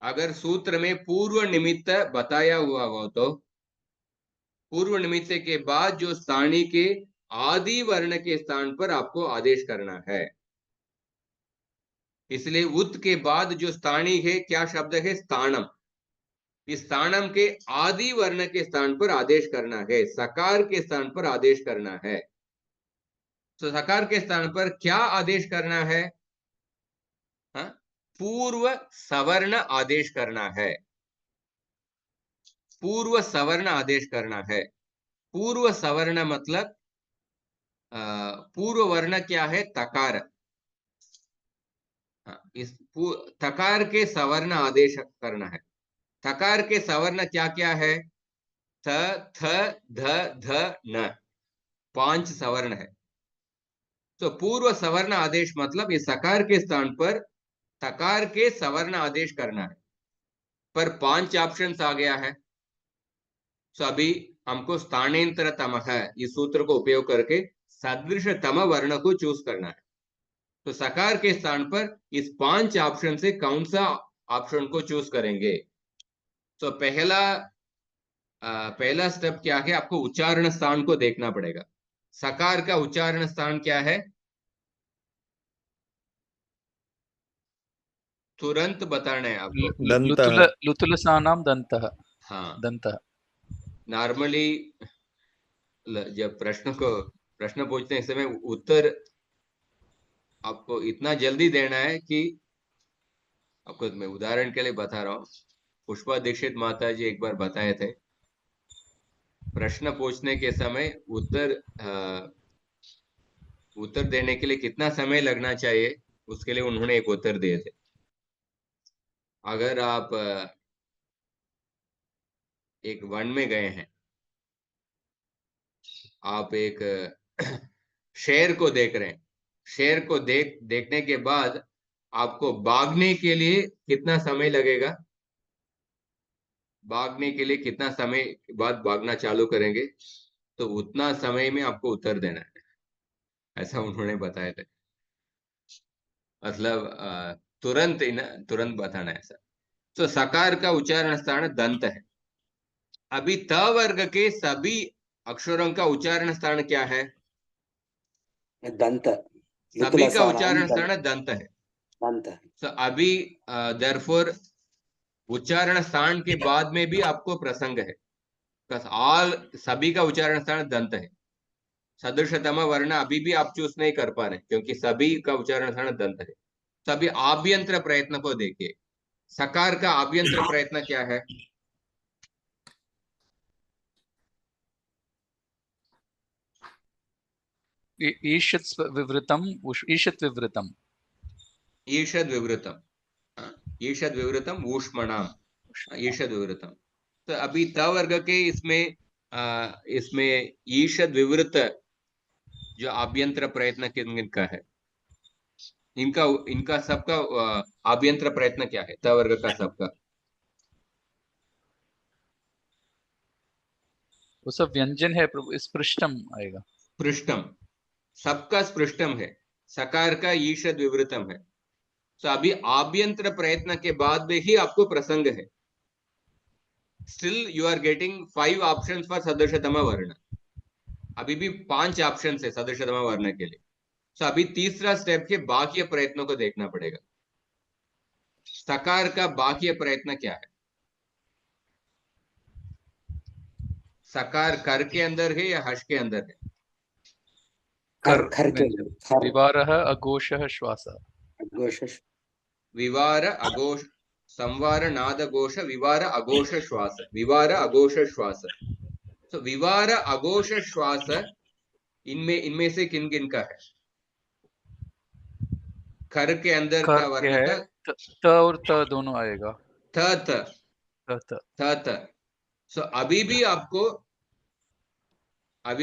अगर सूत्र में पूर्व निमित्त बताया हुआ हो तो पूर्व निमित्त के बाद जो स्थानी के आदि वर्ण के स्थान पर आपको आदेश करना है. इसलिए उत के बाद जो स्थानी है क्या शब्द है? स्थानम. इस स्थानम के आदि वर्ण के स्थान पर आदेश करना है, सकार के स्थान पर आदेश करना है. तो सकार के स्थान पर क्या आदेश करना है? पूर्व सवर्ण आदेश करना है. पूर्व सवर्ण आदेश करना है. पूर्व सवर्ण मतलब पूर्व वर्ण क्या है? तकार. इस तकार के सवर्ण आदेश करना है. तकार के सवर्ण क्या क्या है? थ, थ, ध, ध, न. 5 सवर्ण है. तो पूर्व सवर्ण आदेश मतलब इस सकार के स्थान पर तकार के सवर्ण आदेश करना है. पर 5 ऑप्शंस आ गया है. तो अभी हमको स्थानेंतर तम है इस सूत्र को उपयोग करके सदृश तम वर्ण को चूज करना है. तो सकार के स्थान पर इस 5 ऑप्शन से कौन सा ऑप्शन को चूज करेंगे? तो पहला स्टेप क्या है? आपको उच्चारण स्थान को देखना पड़ेगा. सकार का उच्चारण स्थान क्या है? तुरंत बताना है आपको. लुतुलसानाम दंतः. हाँ, दंतः. नॉर्मली जब प्रश्न पूछते हैं इस समय उत्तर आपको इतना जल्दी देना है कि आपको मैं उदाहरण के लिए बता रहा हूँ. पुष्पा दीक्षित माता जी एक बार बताए थे प्रश्न पूछने के समय उत्तर देने के लिए कितना समय लगना चाहिए उसके लिए उन्होंने एक उत्तर दिए थे. अगर आप एक वन में गए हैं, आप एक शेर को देख रहे हैं. शेर को देखने के बाद आपको भागने के लिए कितना समय लगेगा? भागने के लिए कितना समय बाद भागना चालू करेंगे? तो उतना समय में आपको उत्तर देना है, ऐसा उन्होंने बताया था. मतलब तुरंत बताना है ऐसा. तो सकार का उच्चारण स्थान दंत है. अभी त वर्ग के सभी अक्षरों का उच्चारण स्थान क्या है? दंत. सभी का उच्चारण स्थान दंत है. दंत. तो अभी देयरफॉर उच्चारण स्थान के बाद में भी आपको प्रसंग है. ऑल सभी का उच्चारण स्थान दंत है. सदृशतम वर्ण अभी भी आप चूज नहीं कर पा रहे क्योंकि सभी का उच्चारण स्थान दंत है. तो अभी आभ्यंतर प्रयत्न को देखिए. सकार का आभ्यंतर प्रयत्न क्या है? ईषत् विवृतम. ईषत् विवृतम. ईषद विवृतम. ईषद विवृतम ऊष्मणाम. ईषद विवृतम. तो अभी त वर्ग के इसमें ईषद विवृत जो आभ्यंतर प्रयत्न किनका है? इनका सबका आभ्यंतर प्रयत्न क्या है? त वर्ग का सबका वो सब व्यंजन है. स्पृष्टम आएगा. स्पृष्टम. सबका स्पृष्टम है. सकार का ईषद विवृतम है। तो अभी आभ्यंतर प्रयत्न के बाद में ही आपको प्रसंग है। Still you are getting 5 options for सदृशतम वर्ण। अभी भी 5 ऑप्शन है सदृशतम वर्ण के लिए। तो अभी तीसरा स्टेप के बाकी प्रयत्नों को देखना पड़ेगा। सकार का बाकी प्रयत्न क्या है? सकार कर के अंदर है या हर्ष के अंदर है? खर कर खर के में खर विवारः अघोषः श्वासः। घोष विवार अघोष संवार नाद घोष विवार अघोष श्वास विवार अघोष श्वास। तो विवार अघोष श्वास इनमें से किन किन का है? खर के अंदर कर का के वर्ण है, का त और त दोनों आएगा। थ त त त थ त। सो अभी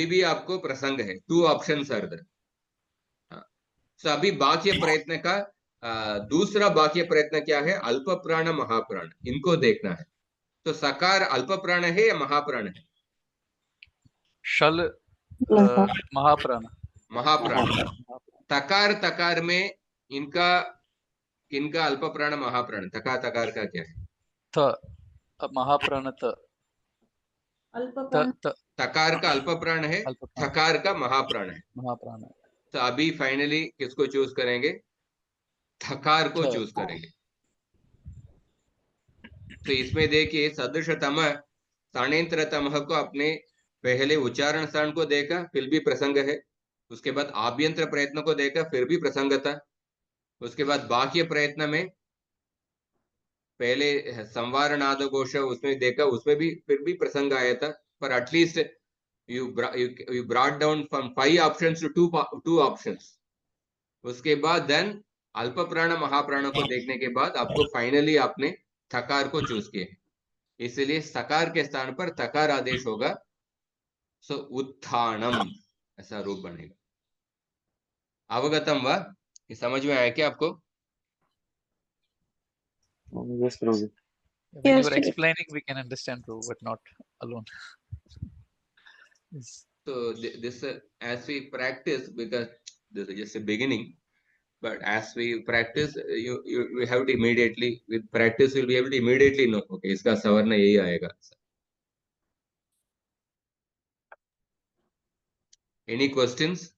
भी आपको प्रसंग है। 2 ऑप्शन आर देयर। सो अभी बाह्य प्रयत्न का दूसरा बाह्य प्रयत्न क्या है? अल्प प्राण महाप्राण, इनको देखना है। तो सकार अल्प प्राण है या महाप्राण है? शल महाप्राण। महाप्राण। तकार तकार में इनका किनका अल्प प्राण महाप्राण? तकार तकार का क्या है? त महाप्राण त अल्प त प्राण त तकार का अल्प प्राण है, अल्प प्राण थकार का महाप्राण है। महाप्राण है। तो अभी फाइनली किसको चूज करेंगे? थकार को थ चूज करेंगे। तो इसमें देखिए सदृशतम स्थानेंतरतम को अपने पहले उच्चारण स्थान को देखा, फिर भी प्रसंग है। उसके बाद आभ्यंतर प्रयत्न को देखा, फिर भी प्रसंग था। उसके बाद बाह्य प्रयत्न में पहले संवार नाद घोष उसमें देखा, उसमें भी फिर भी प्रसंग आया था। पर at least you brought down from 5 options to 2 options. उसके बाद देन अल्प प्राण महाप्राण को देखने के बाद आपको फाइनली आपने थकार को चूज किए। इसलिए सकार के स्थान पर तकार आदेश होगा। सो उत्थानम ऐसा रूप बनेगा। अवगतम वा? ये समझ में आया क्या आपको? Yes, Prabhu. When you Yes, were sir. explaining, we can understand, Prabhu, but not alone. Yes. So this as we practice, because this is just a beginning, but as we practice, you have to immediately, with practice you'll be able to immediately know, okay, इसका सवर्ण यही आएगा। Any questions?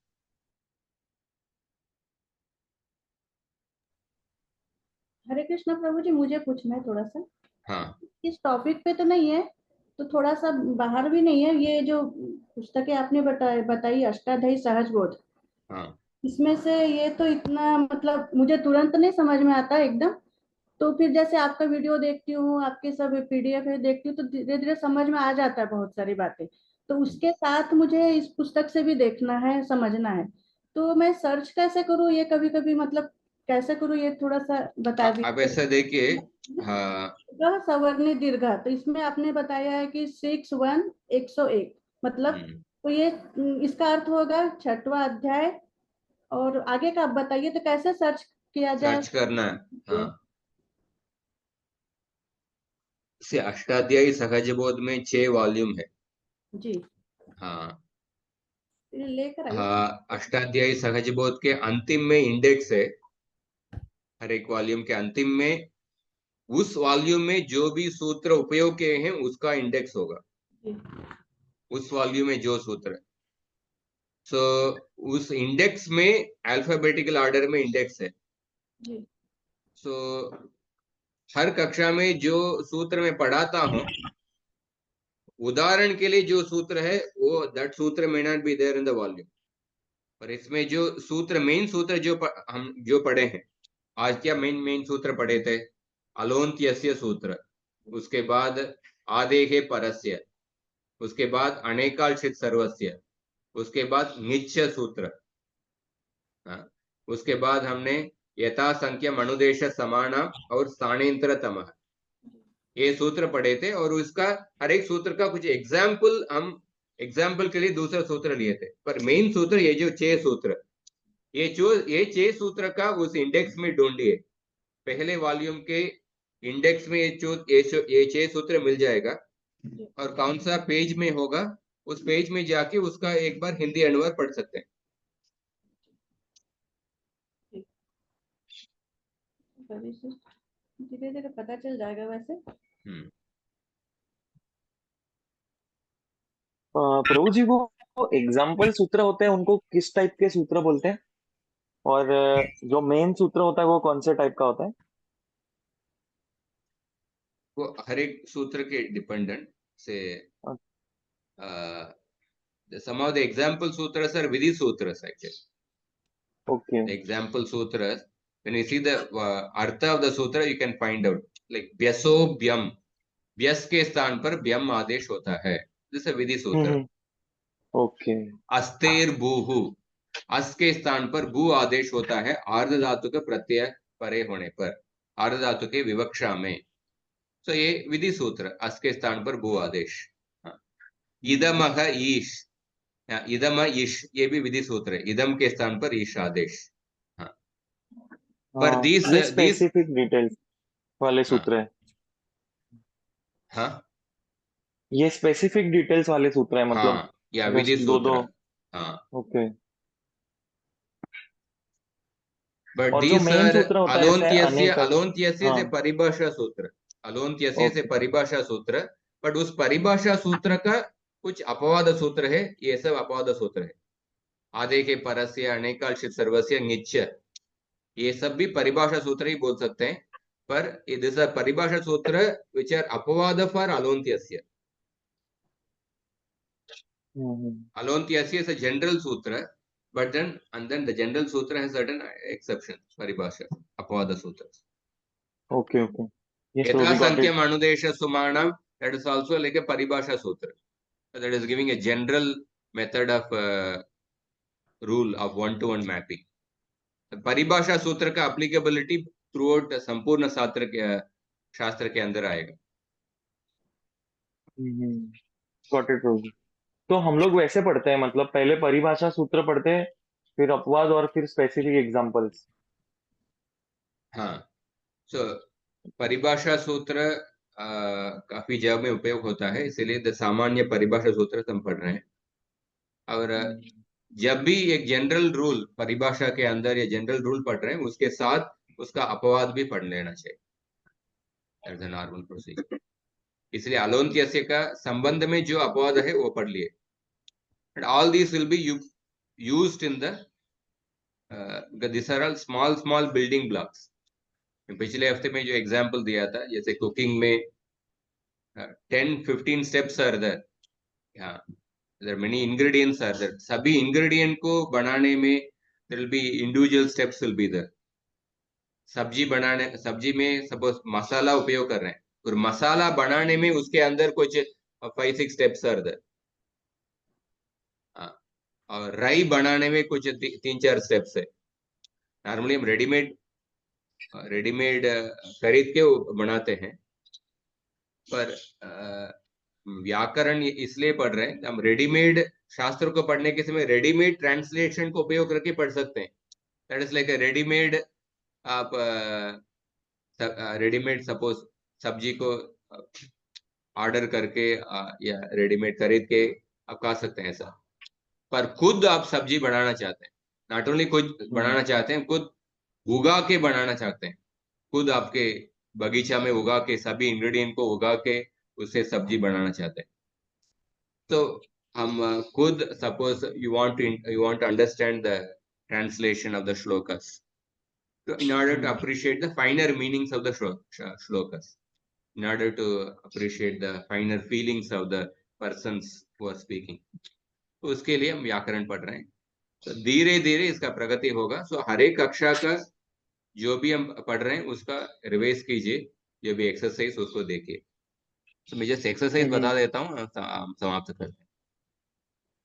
हरे कृष्णा प्रभु जी, मुझे पूछना है थोड़ा सा। हाँ इस टॉपिक पे तो नहीं है, तो थोड़ा सा बाहर भी नहीं है। ये जो पुस्तकें आपने बताई अष्टाध्यायी सहज बोध, हाँ इसमें से ये तो इतना मतलब मुझे तुरंत नहीं समझ में आता एकदम। तो फिर जैसे आपका वीडियो देखती हूँ, आपके सब पीडीएफ देखती हूँ, तो धीरे धीरे समझ में आ जाता है बहुत सारी बातें। तो उसके साथ मुझे इस पुस्तक से भी देखना है, समझना है। तो मैं सर्च कैसे करूँ ये, कभी कभी मतलब कैसे करूँ ये थोड़ा सा बता अब ऐसा देखिए। दीजिए। हाँ सवर्णी दीर्घा, तो इसमें आपने बताया है कि 6-1-101 मतलब, तो ये इसका अर्थ होगा 6वां अध्याय। और आगे का आप बताइए, तो कैसे सर्च किया जाए? सर्च करना है। हाँ से अष्टाध्यायी सहज बोध में 6 वॉल्यूम है। जी हाँ लेकर आइए। हाँ, अष्टाध्यायी सहज बोध के अंतिम में इंडेक्स है। हर एक वॉल्यूम के अंतिम में उस वॉल्यूम में जो भी सूत्र उपयोग किए हैं उसका इंडेक्स होगा। उस वॉल्यूम में जो सूत्र, सो उस इंडेक्स में अल्फाबेटिकल ऑर्डर में इंडेक्स है। सो हर कक्षा में जो सूत्र मैं पढ़ाता हूं, उदाहरण के लिए जो सूत्र है वो that sutra may not be there in the volume, पर इसमें जो सूत्र मेन सूत्र हम जो पढ़े हैं आज, क्या मेन सूत्र पढ़े थे? अलोन्त्यस्य सूत्र, उसके बाद आदेहे परस्य, उसके बाद अनेकाल्शित सर्वस्य, उसके बाद निश्चय सूत्र, हाँ, उसके बाद हमने यथा संख्या मनुदेश समानम और स्थानेंतरतम, ये सूत्र पढ़े थे। और उसका हर एक सूत्र का कुछ एग्जाम्पल हम एग्जाम्पल के लिए दूसरा सूत्र लिए थे। पर मेन सूत्र ये जो 6 सूत्र, ये 6 सूत्र का उस इंडेक्स में ढूंढिए। पहले वॉल्यूम के इंडेक्स में ये 6 सूत्र मिल जाएगा। और कौन सा पेज में होगा, उस पेज में जाके उसका एक बार हिंदी अनुवाद पढ़ सकते हैं। धीरे धीरे पता चल जाएगा वैसे। प्रभु जी, वो एग्जाम्पल सूत्र होते हैं उनको किस टाइप के सूत्र बोलते हैं, और जो मेन सूत्र होता है वो कौन से टाइप का होता है? वो हर एक सूत्र के डिपेंडेंट से some of the example sutras are vidhi sutras actually. Okay. The example sutras, when you see the artha of the sutra, you can find out like vyaso byam, vyas के स्थान पर byam आदेश होता है, this is a vidhi sutra. Okay. Aster भूहु, अस के स्थान पर भू आदेश होता है आर्ध धातु के प्रत्यय परे होने पर, आर्ध धातु के विवक्षा में. तो ये विधि सूत्र, अस के स्थान पर भू आदेश. इदमह ईश, इदम ईश, ये भी विधि सूत्र है, इदम के स्थान पर ईश आदेश. हाँ, पर ये स्पेसिफिक डिटेल्स वाले सूत्र है. हाँ, ये स्पेसिफिक डिटेल्स वाले सूत्र है, मतलब हाँ, या विधि सूत्र. हाँ, ओके. बट और जो these मेन are सूत्र होता है जैसे अलोन्त्यस्य से परिभाषा सूत्र, अलोन्त्यस्य से परिभाषा सूत्र. बट उस परिभाषा सूत्र का कुछ अपवाद सूत्र है, ये सब अपवाद सूत्र है. आधे के परस्य, अनेकांशित सर्वस्य, निच्च, ये सब भी परिभाषा सूत्र ही बोल सकते हैं. पर दिस आर परिभाषा सूत्र विच आर अपवाद for अलोन्त्यस्य. Alonthyasya is a general sutra, but then the general sutra has certain exceptions, paribhasha, apavada sutras. Okay, okay. Yes, Yatha we got it. sankhya manudesha sumanam, that is also like a paribhasha sutra. So that is giving a general method of rule of one-to-one mapping. परिभाषा सूत्र का applicability throughout संपूर्ण शास्त्र के अंदर आएगा. Got it, Prabhu. तो हम लोग वैसे पढ़ते हैं, मतलब पहले परिभाषा सूत्र पढ़ते हैं, फिर अपवाद और फिर स्पेसिफिक एग्जांपल्स. हाँ, so परिभाषा सूत्र काफी जगह में उपयोग होता है, इसीलिए सामान्य परिभाषा सूत्र हम पढ़ रहे हैं. और जब भी एक जनरल रूल परिभाषा के अंदर या जनरल रूल पढ़ रहे हैं, उसके साथ उसका अपवाद भी पढ़ लेना चाहिए. That's a normal procedure. इसलिए अलोन्त्यस्य का संबंध में जो अपवाद है वो पढ़ लिए. And all these will be used in the these are all small building blocks. पिछले हफ्ते में जो एग्जांपल दिया था, जैसे कुकिंग में 10-15 स्टेप्स आर देयर. हाँ, there are many ingredients are there. सभी इंग्रेडिएंट को बनाने में there will be individual steps will be there. सब्जी में सपोज मसाला उपयोग कर रहे हैं, और मसाला बनाने में उसके अंदर कुछ 5-6 स्टेप्स आर देयर. और राई बनाने में कुछ 3-4 स्टेप्स है. नॉर्मली हम रेडीमेड खरीद के बनाते हैं, पर व्याकरण इसलिए पढ़ रहे हैं. हम रेडीमेड शास्त्र को पढ़ने के समय रेडीमेड ट्रांसलेशन को उपयोग करके पढ़ सकते हैं. दैट इज लाइक रेडीमेड, आप रेडीमेड सपोज सब्जी को ऑर्डर करके या रेडीमेड खरीद के आप खा सकते हैं ऐसा. पर खुद आप सब्जी बनाना चाहते हैं, नॉट ओनली खुद बनाना चाहते हैं, खुद उगा के बनाना चाहते हैं, खुद आपके बगीचा में उगा के सभी इंग्रेडिएंट को उगा के उससे सब्जी बनाना चाहते हैं. तो हम खुद suppose you want to understand the translation of the shlokas, in order to appreciate the finer meanings of the shlokas, in order to appreciate the finer feelings of the persons who are speaking. तो उसके लिए हम व्याकरण पढ़ रहे हैं. तो धीरे धीरे इसका प्रगति होगा. सो हर एक कक्षा का जो भी हम पढ़ रहे हैं उसका रिवाइज कीजिए, जो भी एक्सरसाइज उसको देखिए. तो मैं जस्ट एक्सरसाइज बता देता हूँ, समाप्त करते हैं.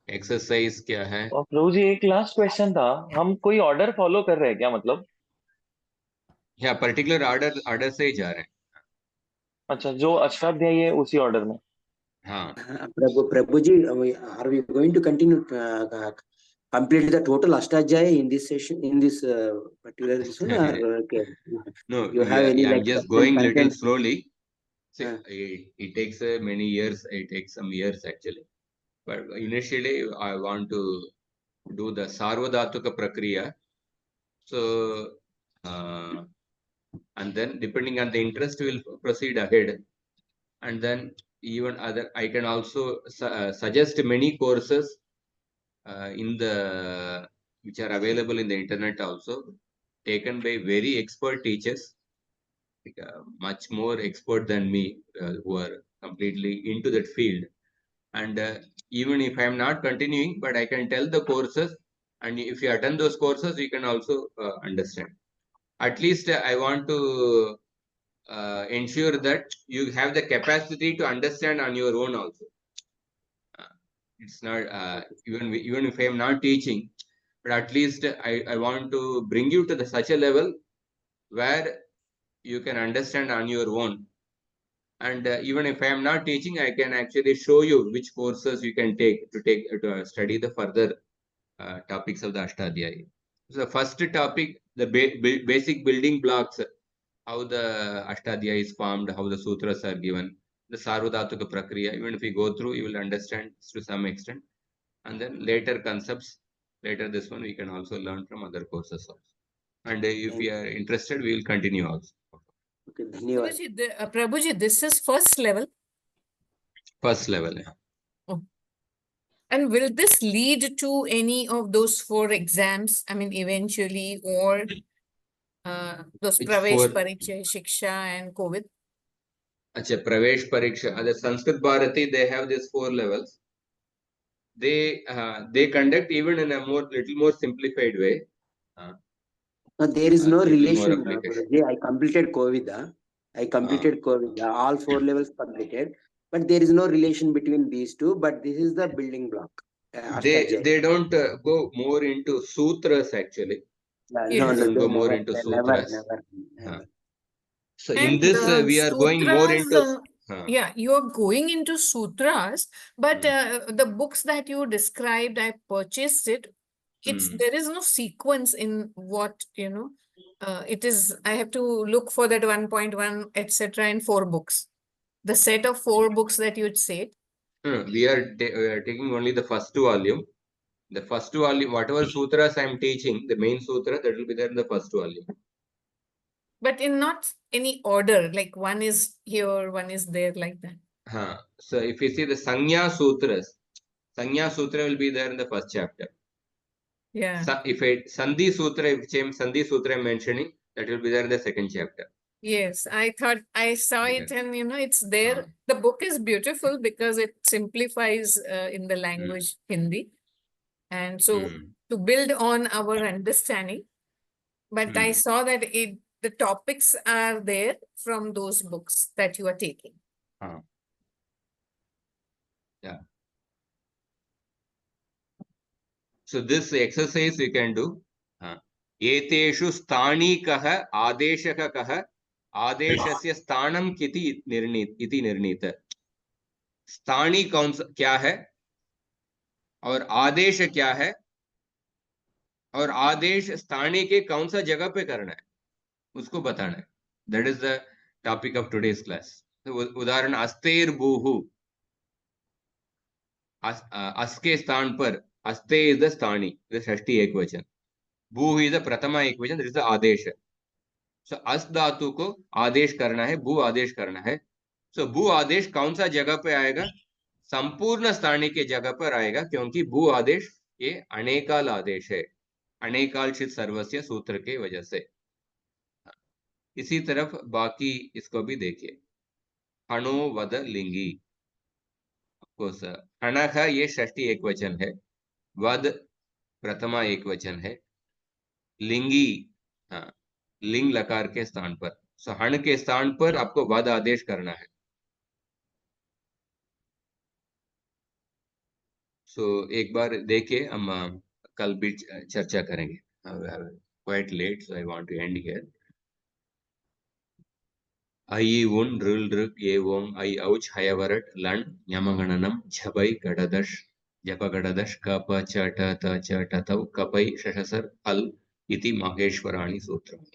एक्सरसाइज क्या है? और प्रभु जी, एक लास्ट क्वेश्चन था, हम कोई ऑर्डर फॉलो कर रहे हैं क्या, मतलब या पर्टिकुलर ऑर्डर से ही जा रहे हैं? अच्छा, जो अष्टाध्यायी है उसी ऑर्डर में. हाँ. Prabhu ji, are we going to continue complete the total Ashtadhyaya in this session, in this particular session, or okay? No, you have any I'm like just going little content? slowly. See, it takes many years. It takes some years actually. But initially, I want to do the Sarvadhatuka Prakriya. So, and then depending on the interest, we will proceed ahead. And then even other, I can also suggest many courses in the which are available in the internet also, taken by very expert teachers, much more expert than me, who are completely into that field. And even if I am not continuing, but I can tell the courses, and if you attend those courses, you can also understand. At least I want to ensure that you have the capacity to understand on your own also. It's not even if I am not teaching, but at least I want to bring you to such a level where you can understand on your own. And even if I am not teaching, I can actually show you which courses you can take to study the further topics of the Ashtadhyayi. So the first topic, the basic building blocks, how the Ashtadhyayi is formed, how the sutras are given, the Sarvadhatuka Prakriya. Even if we go through, you will understand to some extent. And then later concepts, later this one we can also learn from other courses also. And if you are interested, we will continue also. Okay, धन्यवाद. Prabhuji, this is first level. First level, yeah. Oh. And will this lead to any of those 4 exams? I mean, eventually, or those Which Pravesh 4? Pariksha, Shiksha, and COVID? Acha, Pravesh Pariksha. The Sanskrit Bharati, they have these 4 levels. They conduct even in a little more simplified way. No, there is no relation. Application. I completed COVID. I completed COVID. All 4 levels completed, but there is no relation between these two. But this is the building block. They don't go more into sutras actually. No, They don't go more into sutras. So in this we are going more into. Yeah, you are going into sutras, but the books that you described, I purchased it. There is no sequence in what, it is. I have to look for that 1.1, etc. in 4 books. The set of 4 books that you said. We are taking only the first volume. The first volume, whatever sutras I am teaching, the main sutra, that will be there in the first volume. But in not any order, like one is here, one is there, like that. So if you see the Sanya Sutras, Sanya Sutra will be there in the first chapter. Yeah. If Sandhi Sutra, if Sandhi Sutra I am mentioning, that will be there in the second chapter. Yes, I thought I saw it, and it's there. The book is beautiful because it simplifies in the language Hindi, and so to build on our understanding. But I saw that the topics are there from those books that you are taking. Yeah. So this exercise you can do. Eteshu sthanikah adeshakah आदेशस्य स्थानम किति निर्णीत. स्थानी क्या है और आदेश क्या है और आदेश स्थानी के कौन सा जगह पे करना है उसको बताना है. That is the topic of today's class. उदाहरण अस्तेर भूहु, अस के स्थान पर अस्ते इज द स्थानी, षष्ठी एकवचन. भू इज द प्रथमा एकवचन, दैट इज द आदेश. सो अस धातु को आदेश करना है, भू आदेश करना है. सो भू आदेश कौन सा जगह पे आएगा? संपूर्ण स्थानी के जगह पर आएगा, क्योंकि भू आदेश ये अनेकाल आदेश है, अनेकालचित सर्वस्य सूत्र के वजह से. इसी तरफ बाकी इसको भी देखिए. हणो वद लिंगी, ऑफकोर्स हणः ये षष्ठी एकवचन है, वद प्रथमा एकवचन है, लिंगी लिंग लकार के स्थान पर. सो हण के स्थान पर आपको वद आदेश करना है. सो एक बार देखिए, हम कल भी चर्चा करेंगे. Quite late, so I want to end here. I उन रुल रुक ये ओम आई औच हयवरट लन ञमगणनम झबै गडदश जप गडदश कप च ट त च ट तौ कपै शशसर अल इति माहेश्वराणि सूत्राणि.